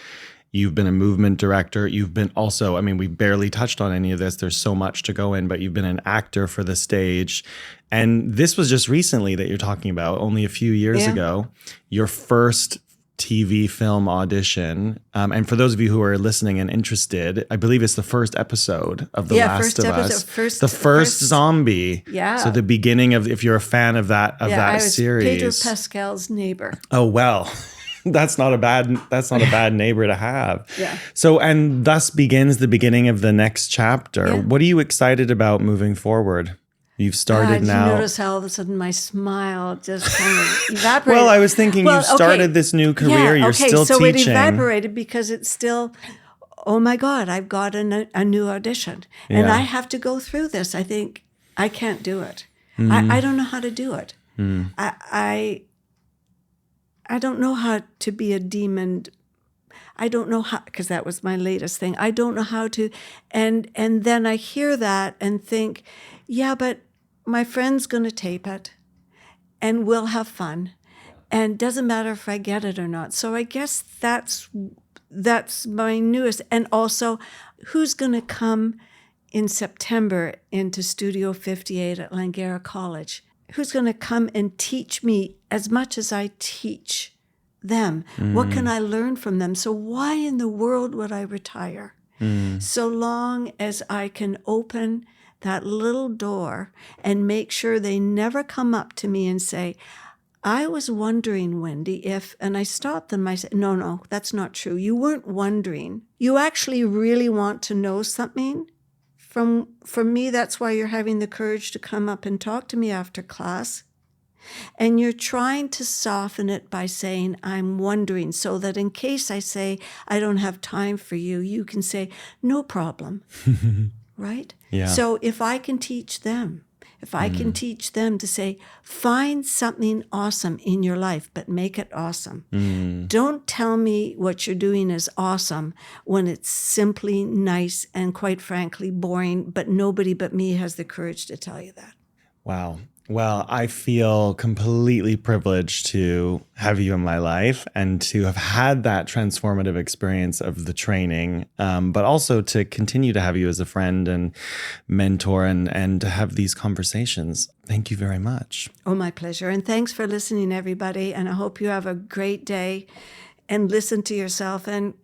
[SPEAKER 1] You've been a movement director. You've been also, we barely touched on any of this. There's so much to go in, but you've been an actor for the stage. And this was just recently that you're talking about, only a few years ago, your first TV film audition. And for those of you who are listening and interested, I believe it's the first episode of The Last of Us. The first zombie.
[SPEAKER 3] Yeah.
[SPEAKER 1] So the beginning of, if you're a fan of that
[SPEAKER 3] I was
[SPEAKER 1] series.
[SPEAKER 3] Pedro Pascal's neighbor.
[SPEAKER 1] Oh, well. That's not a bad neighbor to have.
[SPEAKER 3] Yeah.
[SPEAKER 1] So, and thus begins the beginning of the next chapter.
[SPEAKER 3] Yeah.
[SPEAKER 1] What are you excited about moving forward? You've started now.
[SPEAKER 3] Did you notice how all of a sudden my smile just kind of evaporated?
[SPEAKER 1] Well, I was thinking you've started this new career. You're still
[SPEAKER 3] so
[SPEAKER 1] teaching.
[SPEAKER 3] It evaporated because it's still, oh my God, I've got a new audition. And I have to go through this. I think I can't do it. I don't know how to do it. I don't know how to be a demon. I don't know how, because that was my latest thing. I don't know how to, and then I hear that and think, yeah, but my friend's going to tape it, and we'll have fun, and doesn't matter if I get it or not. So I guess that's my newest, and also, who's going to come in September into Studio 58 at Langara College? Who's going to come and teach me as much as I teach them? What can I learn from them? So why in the world would I retire? So long as I can open that little door and make sure they never come up to me and say, I was wondering, Wendy, if, and I stopped them. I said, no, that's not true. You weren't wondering. You actually really want to know something? From me, that's why you're having the courage to come up and talk to me after class. And you're trying to soften it by saying, I'm wondering, so that in case I say, I don't have time for you, you can say, no problem. Right?
[SPEAKER 1] Yeah.
[SPEAKER 3] So if I can teach them, to say, find something awesome in your life, but make it awesome. Don't tell me what you're doing is awesome when it's simply nice and, quite frankly, boring, but nobody but me has the courage to tell you that.
[SPEAKER 1] Wow. Well, I feel completely privileged to have you in my life and to have had that transformative experience of the training, but also to continue to have you as a friend and mentor and to have these conversations. Thank you very much.
[SPEAKER 3] Oh, my pleasure. And thanks for listening, everybody. And I hope you have a great day and listen to yourself and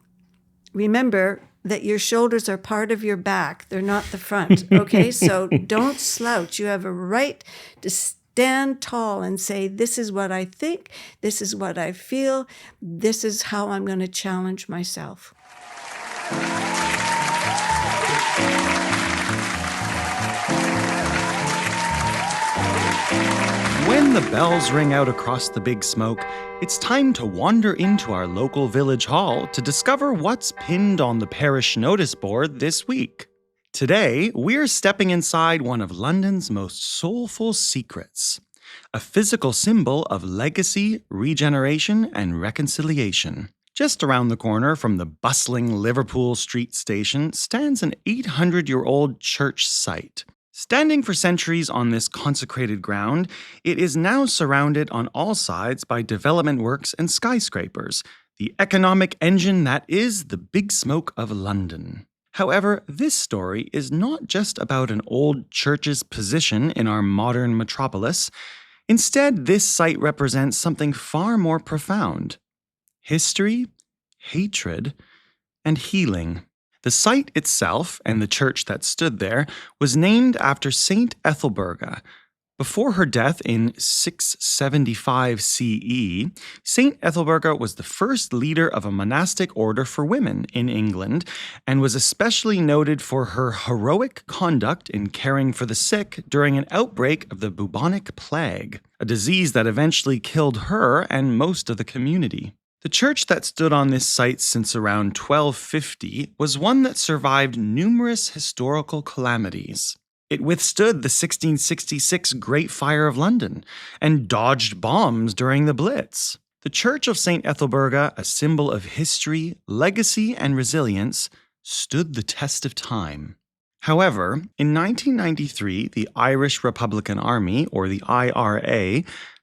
[SPEAKER 3] remember that your shoulders are part of your back. They're not the front, okay? So don't slouch. You have a right to stand tall and say, this is what I think, this is what I feel, this is how I'm going to challenge myself.
[SPEAKER 1] When the bells ring out across the big smoke, it's time to wander into our local village hall to discover what's pinned on the Parish Notice Board this week. Today, we're stepping inside one of London's most soulful secrets, a physical symbol of legacy, regeneration, and reconciliation. Just around the corner from the bustling Liverpool Street station stands an 800-year-old church site. Standing for centuries on this consecrated ground, it is now surrounded on all sides by development works and skyscrapers, the economic engine that is the big smoke of London. However, this story is not just about an old church's position in our modern metropolis. Instead, this site represents something far more profound: history, hatred, and healing. The site itself, and the church that stood there, was named after Saint Ethelburga. Before her death in 675 CE, Saint Ethelburga was the first leader of a monastic order for women in England, and was especially noted for her heroic conduct in caring for the sick during an outbreak of the bubonic plague, a disease that eventually killed her and most of the community. The church that stood on this site since around 1250 was one that survived numerous historical calamities. It withstood the 1666 Great Fire of London and dodged bombs during the Blitz. The Church of St. Ethelburga, a symbol of history, legacy, and resilience, stood the test of time. However, in 1993, the Irish Republican Army, or the IRA,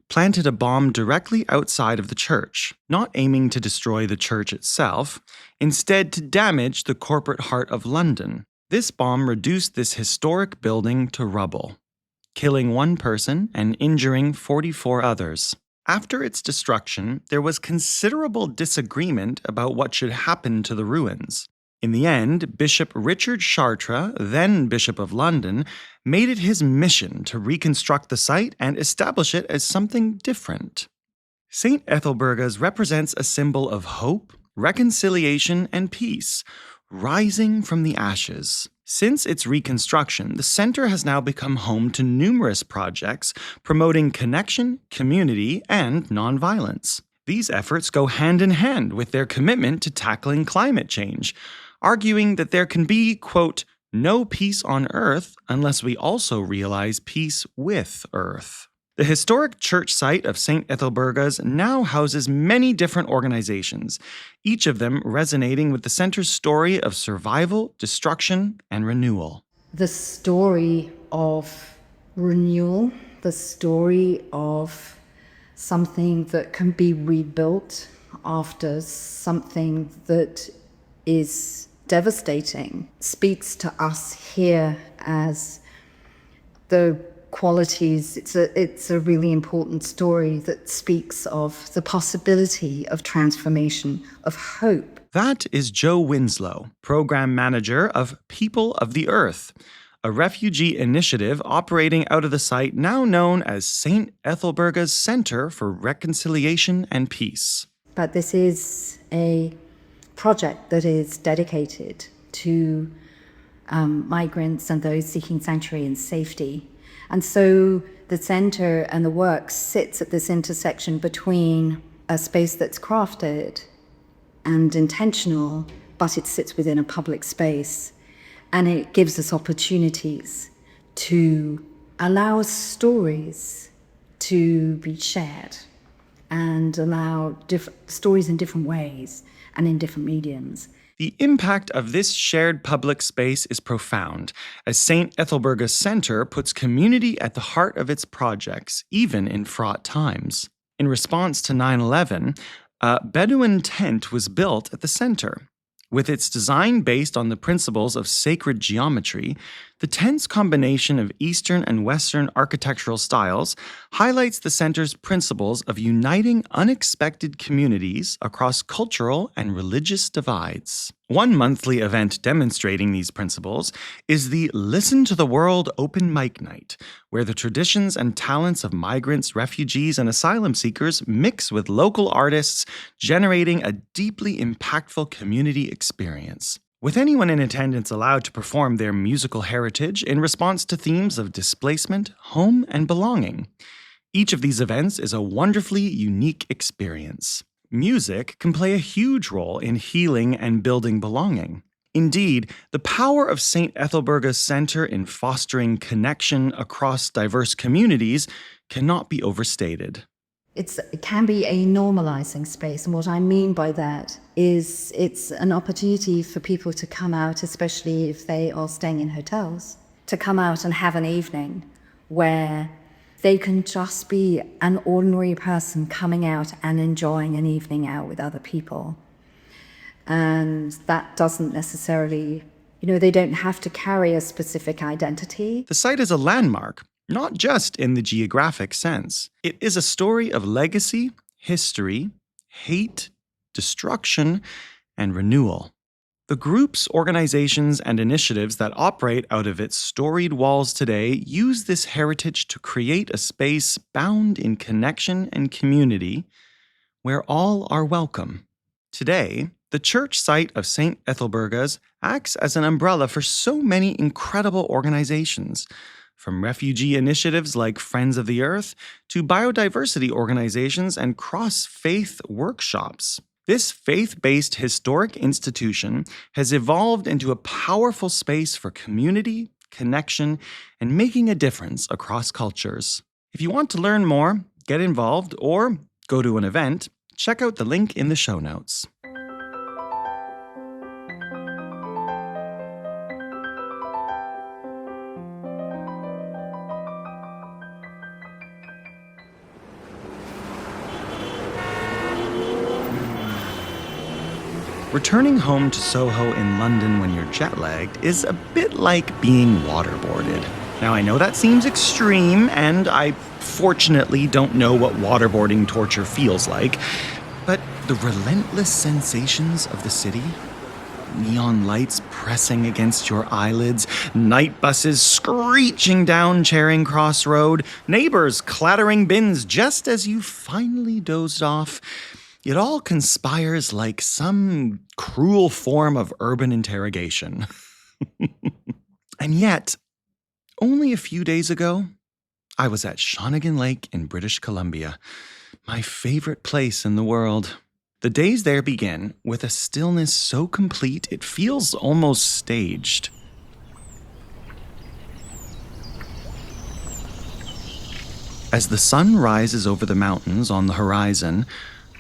[SPEAKER 1] planted a bomb directly outside of the church, not aiming to destroy the church itself, instead to damage the corporate heart of London. This bomb reduced this historic building to rubble, killing one person and injuring 44 others. After its destruction, there was considerable disagreement about what should happen to the ruins. In the end, Bishop Richard Chartres, then Bishop of London, made it his mission to reconstruct the site and establish it as something different. St. Ethelburga's represents a symbol of hope, reconciliation, and peace, rising from the ashes. Since its reconstruction, the center has now become home to numerous projects promoting connection, community, and nonviolence. These efforts go hand in hand with their commitment to tackling climate change, arguing that there can be, quote, no peace on earth unless we also realize peace with earth. The historic church site of St. Ethelburga's now houses many different organizations, each of them resonating with the center's story of survival, destruction, and renewal.
[SPEAKER 4] The story of renewal, the story of something that can be rebuilt after something that is devastating, speaks to us here as the qualities. It's a really important story that speaks of the possibility of transformation, of hope.
[SPEAKER 1] That is Joe Winslow, Program Manager of People of the Earth, a refugee initiative operating out of the site now known as St. Ethelburga's Center for Reconciliation and Peace.
[SPEAKER 4] But this is a project that is dedicated to migrants and those seeking sanctuary and safety. And so the center and the work sits at this intersection between a space that's crafted and intentional, but it sits within a public space. And it gives us opportunities to allow stories to be shared and allow different stories in different ways and in different mediums.
[SPEAKER 1] The impact of this shared public space is profound, as St. Ethelburga's Center puts community at the heart of its projects, even in fraught times. In response to 9/11, a Bedouin tent was built at the center. With its design based on the principles of sacred geometry, The tense combination of Eastern and Western architectural styles highlights the center's principles of uniting unexpected communities across cultural and religious divides. One monthly event demonstrating these principles is the Listen to the World Open Mic Night, where the traditions and talents of migrants, refugees, and asylum seekers mix with local artists, generating a deeply impactful community experience. With anyone in attendance allowed to perform their musical heritage in response to themes of displacement, home, and belonging. Each of these events is a wonderfully unique experience. Music can play a huge role in healing and building belonging. Indeed, the power of St. Ethelburga's Center in fostering connection across diverse communities cannot be overstated.
[SPEAKER 4] It can be a normalizing space, and what I mean by that is it's an opportunity for people to come out, especially if they are staying in hotels, to come out and have an evening where they can just be an ordinary person coming out and enjoying an evening out with other people. And that doesn't necessarily, they don't have to carry a specific identity.
[SPEAKER 1] The site is a landmark, not just in the geographic sense. It is a story of legacy, history, hate, destruction, and renewal. The groups, organizations, and initiatives that operate out of its storied walls today use this heritage to create a space bound in connection and community where all are welcome. Today, the church site of St. Ethelburga's acts as an umbrella for so many incredible organizations, from refugee initiatives like Friends of the Earth to biodiversity organizations and cross-faith workshops. This faith-based historic institution has evolved into a powerful space for community, connection, and making a difference across cultures. If you want to learn more, get involved, or go to an event, check out the link in the show notes. Returning home to Soho in London when you're jet-lagged is a bit like being waterboarded. Now, I know that seems extreme, and I fortunately don't know what waterboarding torture feels like, but the relentless sensations of the city, neon lights pressing against your eyelids, night buses screeching down Charing Cross Road, neighbors clattering bins just as you finally dozed off, it all conspires like some cruel form of urban interrogation. And yet, only a few days ago, I was at Shawnigan Lake in British Columbia, my favorite place in the world. The days there begin with a stillness so complete it feels almost staged. As the sun rises over the mountains on the horizon,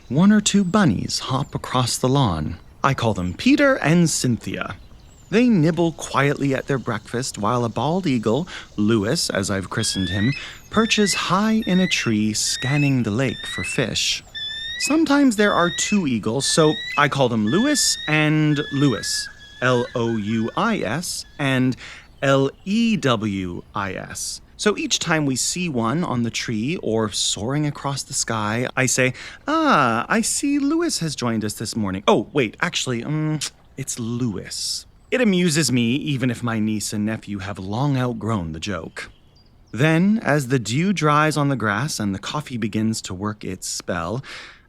[SPEAKER 1] one or two bunnies hop across the lawn. I call them Peter and Cynthia. They nibble quietly at their breakfast while a bald eagle, Lewis as I've christened him, perches high in a tree scanning the lake for fish. Sometimes there are two eagles, so I call them Lewis and Lewis, Louis, and Lewis. So each time we see one on the tree or soaring across the sky, I say, I see Lewis has joined us this morning. Oh, wait, actually, it's Lewis. It amuses me, even if my niece and nephew have long outgrown the joke. Then, as the dew dries on the grass and the coffee begins to work its spell,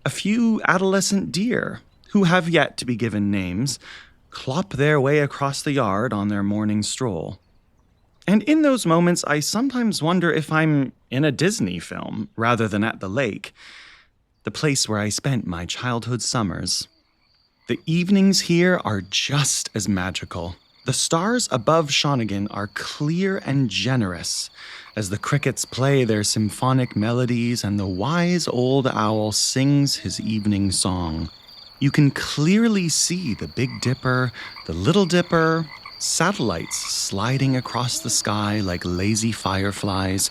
[SPEAKER 1] a few adolescent deer, who have yet to be given names, clop their way across the yard on their morning stroll. And in those moments, I sometimes wonder if I'm in a Disney film rather than at the lake, the place where I spent my childhood summers. The evenings here are just as magical. The stars above Shawnigan are clear and generous as the crickets play their symphonic melodies and the wise old owl sings his evening song. You can clearly see the Big Dipper, the Little Dipper, satellites sliding across the sky like lazy fireflies,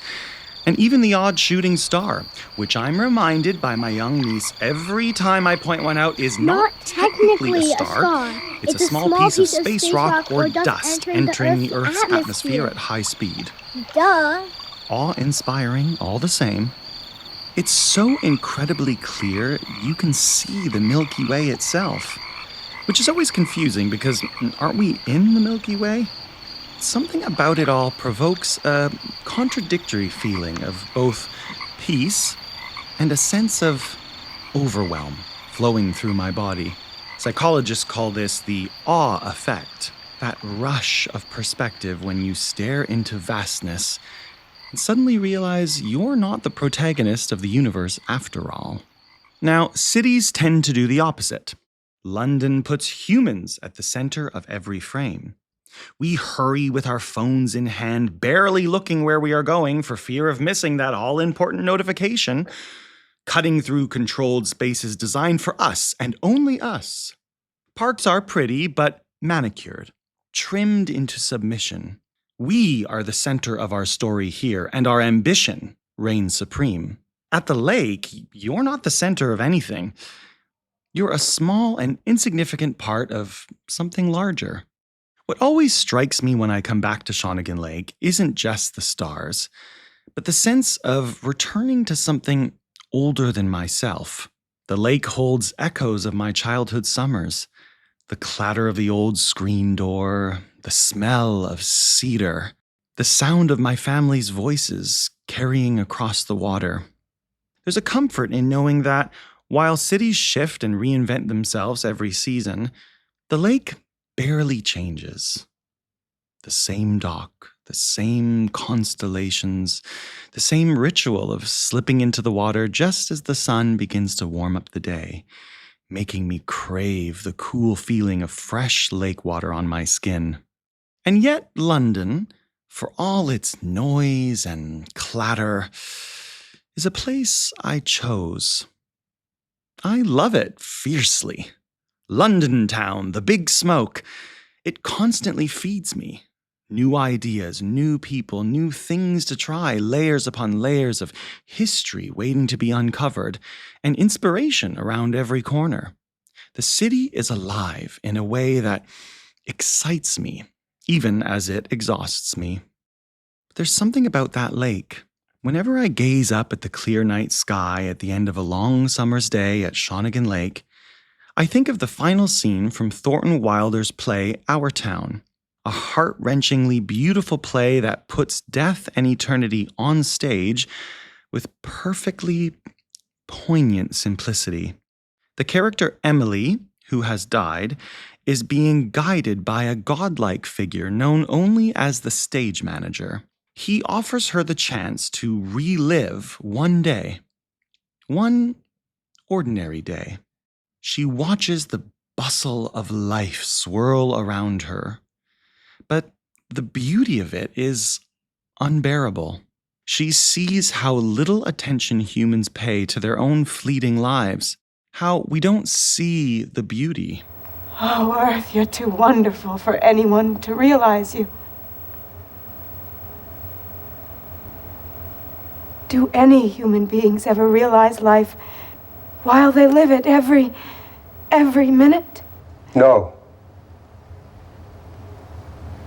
[SPEAKER 1] And even the odd shooting star, which I'm reminded by my young niece every time I point one out, is not technically a star. It's a small piece of space rock or dust entering the Earth's atmosphere at high speed.
[SPEAKER 5] Duh.
[SPEAKER 1] Awe-inspiring all the same. It's so incredibly clear you can see the Milky Way itself, which is always confusing because aren't we in the Milky Way? Something about it all provokes a contradictory feeling of both peace and a sense of overwhelm flowing through my body. Psychologists call this the awe effect, that rush of perspective when you stare into vastness and suddenly realize you're not the protagonist of the universe after all. Now, cities tend to do the opposite. London puts humans at the center of every frame. We hurry with our phones in hand, barely looking where we are going for fear of missing that all-important notification, cutting through controlled spaces designed for us and only us. Parks are pretty, but manicured, trimmed into submission. We are the center of our story here, and our ambition reigns supreme. At the lake, you're not the center of anything. You're a small and insignificant part of something larger. What always strikes me when I come back to Shawnigan Lake isn't just the stars, but the sense of returning to something older than myself. The lake holds echoes of my childhood summers, the clatter of the old screen door, the smell of cedar, the sound of my family's voices carrying across the water. There's a comfort in knowing that while cities shift and reinvent themselves every season, the lake barely changes. The same dock, the same constellations, the same ritual of slipping into the water just as the sun begins to warm up the day, making me crave the cool feeling of fresh lake water on my skin. And yet London, for all its noise and clatter, is a place I chose. I love it fiercely. London town, the big smoke. It constantly feeds me. New ideas, new people, new things to try, layers upon layers of history waiting to be uncovered, and inspiration around every corner. The city is alive in a way that excites me, even as it exhausts me. But there's something about that lake. Whenever I gaze up at the clear night sky at the end of a long summer's day at Shawnigan Lake, I think of the final scene from Thornton Wilder's play Our Town, a heart-wrenchingly beautiful play that puts death and eternity on stage with perfectly poignant simplicity. The character Emily, who has died, is being guided by a godlike figure known only as the stage manager. He offers her the chance to relive one day, one ordinary day. She watches the bustle of life swirl around her, but the beauty of it is unbearable. She sees how little attention humans pay to their own fleeting lives, how we don't see the beauty.
[SPEAKER 6] Oh, Earth, you're too wonderful for anyone to realize you. Do any human beings ever realize life while they live it every minute?
[SPEAKER 7] No.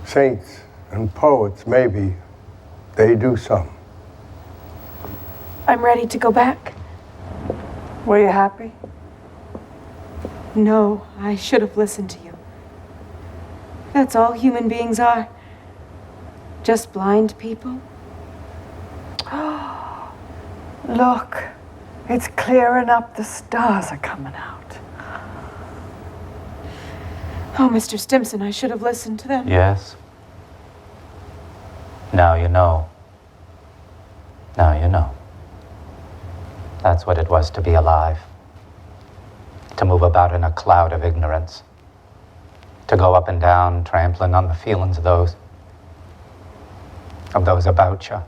[SPEAKER 7] Saints and poets, maybe, they do some.
[SPEAKER 6] I'm ready to go back.
[SPEAKER 8] Were you happy?
[SPEAKER 6] No, I should have listened to you. That's all human beings are. Just blind people.
[SPEAKER 8] Look, it's clearing up. The stars are coming out.
[SPEAKER 6] Oh, Mr. Stimson, I should have listened to them.
[SPEAKER 9] Yes. Now you know. Now you know. That's what it was to be alive. To move about in a cloud of ignorance. To go up and down, trampling on the feelings of those about you.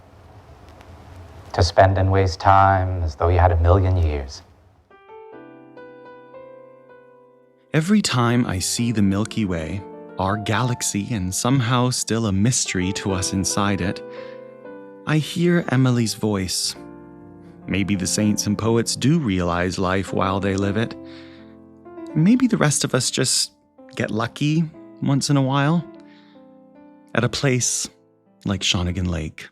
[SPEAKER 9] To spend and waste time as though you had 1,000,000 years.
[SPEAKER 1] Every time I see the Milky Way, our galaxy and somehow still a mystery to us inside it, I hear Emily's voice. Maybe the saints and poets do realize life while they live it. Maybe the rest of us just get lucky once in a while at a place like Shawnigan Lake.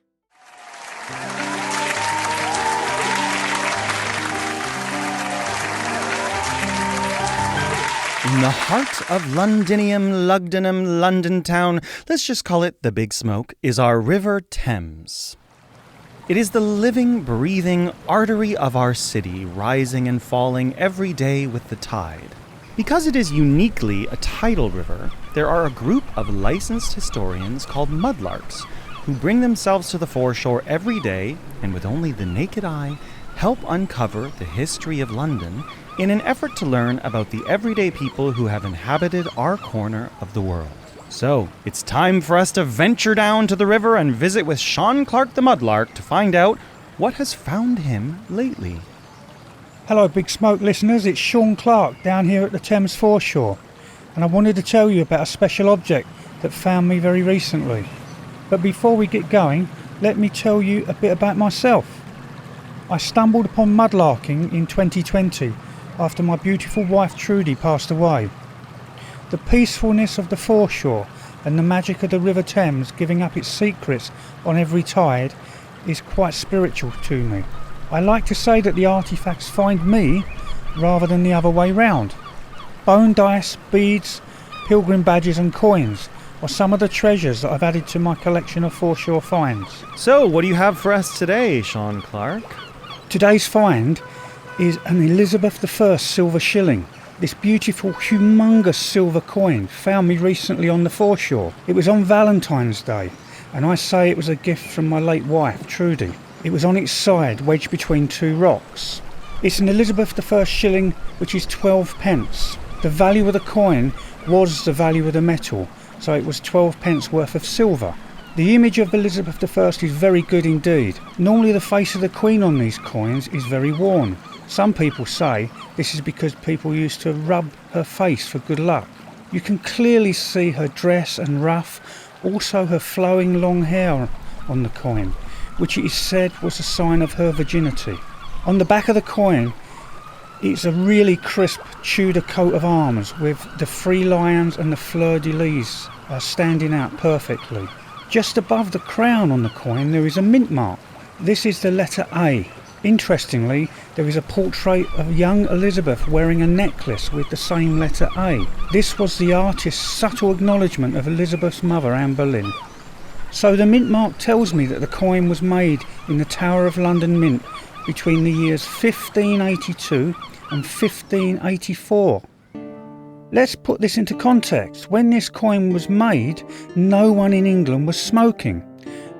[SPEAKER 1] In the heart of Londinium, Lugdenham, London town, let's just call it the Big Smoke, is our River Thames. It is the living, breathing artery of our city, rising and falling every day with the tide. Because it is uniquely a tidal river, there are a group of licensed historians called Mudlarks who bring themselves to the foreshore every day and with only the naked eye help uncover the history of London in an effort to learn about the everyday people who have inhabited our corner of the world. So, it's time for us to venture down to the river and visit with Sean Clark the Mudlark to find out what has found him lately.
[SPEAKER 5] Hello Big Smoke listeners, it's Sean Clark down here at the Thames foreshore, and I wanted to tell you about a special object that found me very recently. But before we get going, let me tell you a bit about myself. I stumbled upon mudlarking in 2020 after my beautiful wife Trudy passed away. The peacefulness of the foreshore and the magic of the River Thames giving up its secrets on every tide is quite spiritual to me. I like to say that the artefacts find me rather than the other way round. Bone dice, beads, pilgrim badges and coins are some of the treasures that I've added to my collection of foreshore finds.
[SPEAKER 1] So, what do you have for us today, Sean Clark?
[SPEAKER 5] Today's find is an Elizabeth I silver shilling. This beautiful, humongous silver coin found me recently on the foreshore. It was on Valentine's Day, and I say it was a gift from my late wife, Trudy. It was on its side, wedged between two rocks. It's an Elizabeth I shilling, which is 12 pence. The value of the coin was the value of the metal, so it was 12 pence worth of silver. The image of Elizabeth I is very good indeed. Normally the face of the Queen on these coins is very worn. Some people say this is because people used to rub her face for good luck. You can clearly see her dress and ruff, also her flowing long hair on the coin, which it is said was a sign of her virginity. On the back of the coin, it's a really crisp Tudor coat of arms with the 3 lions and the fleur-de-lis standing out perfectly. Just above the crown on the coin there is a mint mark. This is the letter A. Interestingly, there is a portrait of young Elizabeth wearing a necklace with the same letter A. This was the artist's subtle acknowledgement of Elizabeth's mother, Anne Boleyn. So the mint mark tells me that the coin was made in the Tower of London Mint between the years 1582 and 1584. Let's put this into context. When this coin was made, no one in England was smoking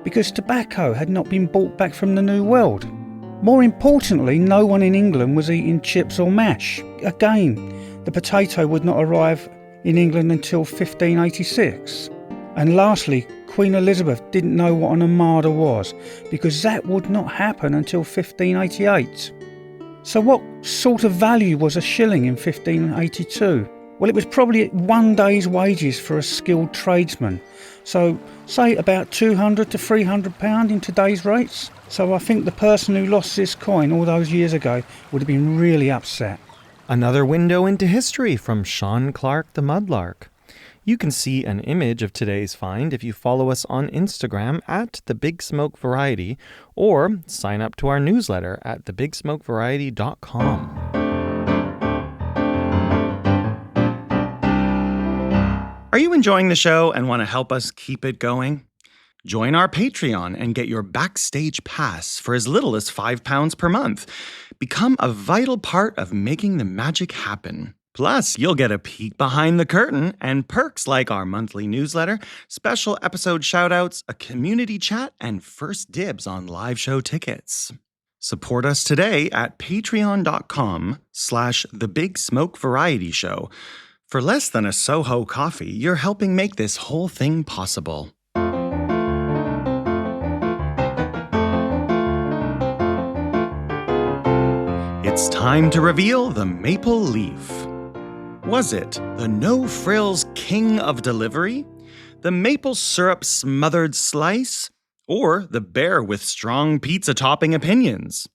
[SPEAKER 5] because tobacco had not been brought back from the New World. More importantly, no one in England was eating chips or mash. Again, the potato would not arrive in England until 1586. And lastly, Queen Elizabeth didn't know what an armada was because that would not happen until 1588. So what sort of value was a shilling in 1582? Well, it was probably 1 day's wages for a skilled tradesman. So say about £200 to £300 in today's rates. So I think the person who lost this coin all those years ago would have been really upset.
[SPEAKER 1] Another window into history from Sean Clark the Mudlark. You can see an image of today's find if you follow us on Instagram at The Big Smoke Variety or sign up to our newsletter at thebigsmokevariety.com. Are you enjoying the show and want to help us keep it going? Join our Patreon and get your backstage pass for as little as £5 per month. Become a vital part of making the magic happen. Plus, you'll get a peek behind the curtain and perks like our monthly newsletter, special episode shoutouts, a community chat, and first dibs on live show tickets. Support us today at patreon.com/thebigsmokevarietyshow. For less than a Soho coffee, you're helping make this whole thing possible. It's time to reveal the maple leaf. Was it the no-frills king of delivery? The maple syrup smothered slice? or the bear with strong pizza topping opinions.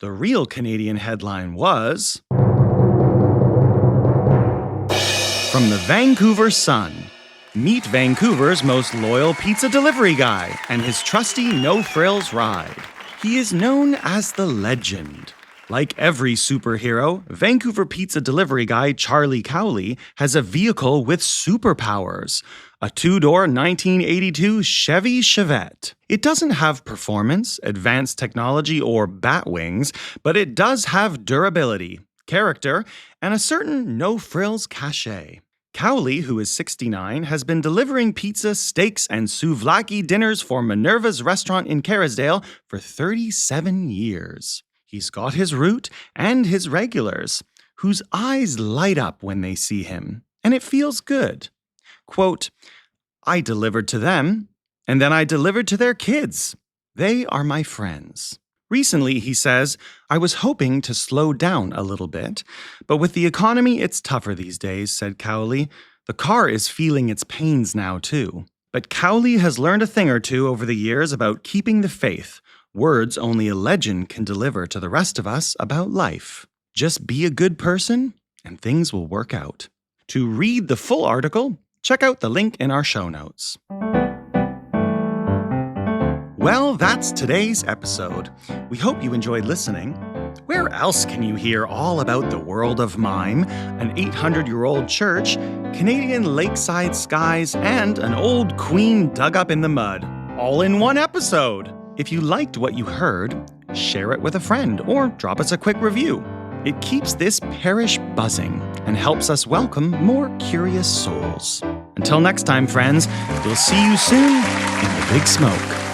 [SPEAKER 1] The real Canadian headline was from the Vancouver Sun. Meet Vancouver's most loyal pizza delivery guy and his trusty no-frills ride. He is known as the Legend. Like every superhero, Vancouver pizza delivery guy Charlie Cowley has a vehicle with superpowers. A two-door 1982 Chevy Chevette. It doesn't have performance, advanced technology, or bat wings, but it does have durability, character, and a certain no-frills cachet. Cowley, who is 69, has been delivering pizza, steaks, and souvlaki dinners for Minerva's restaurant in Kerrisdale for 37 years. He's got his route and his regulars, whose eyes light up when they see him, and it feels good. Quote, I delivered to them, and then I delivered to their kids. They are my friends. Recently, he says, I was hoping to slow down a little bit, but with the economy, it's tougher these days, said Cowley. The car is feeling its pains now, too. But Cowley has learned a thing or two over the years about keeping the faith, words only a legend can deliver to the rest of us about life. Just be a good person, and things will work out. To read the full article, check out the link in our show notes. Well, that's today's episode. We hope you enjoyed listening. Where else can you hear all about the world of Mime, an 800-year-old church, Canadian lakeside skies, and an old queen dug up in the mud, all in one episode? If you liked what you heard, share it with a friend or drop us a quick review. It keeps this parish buzzing and helps us welcome more curious souls. Until next time, friends, we'll see you soon in the Big Smoke.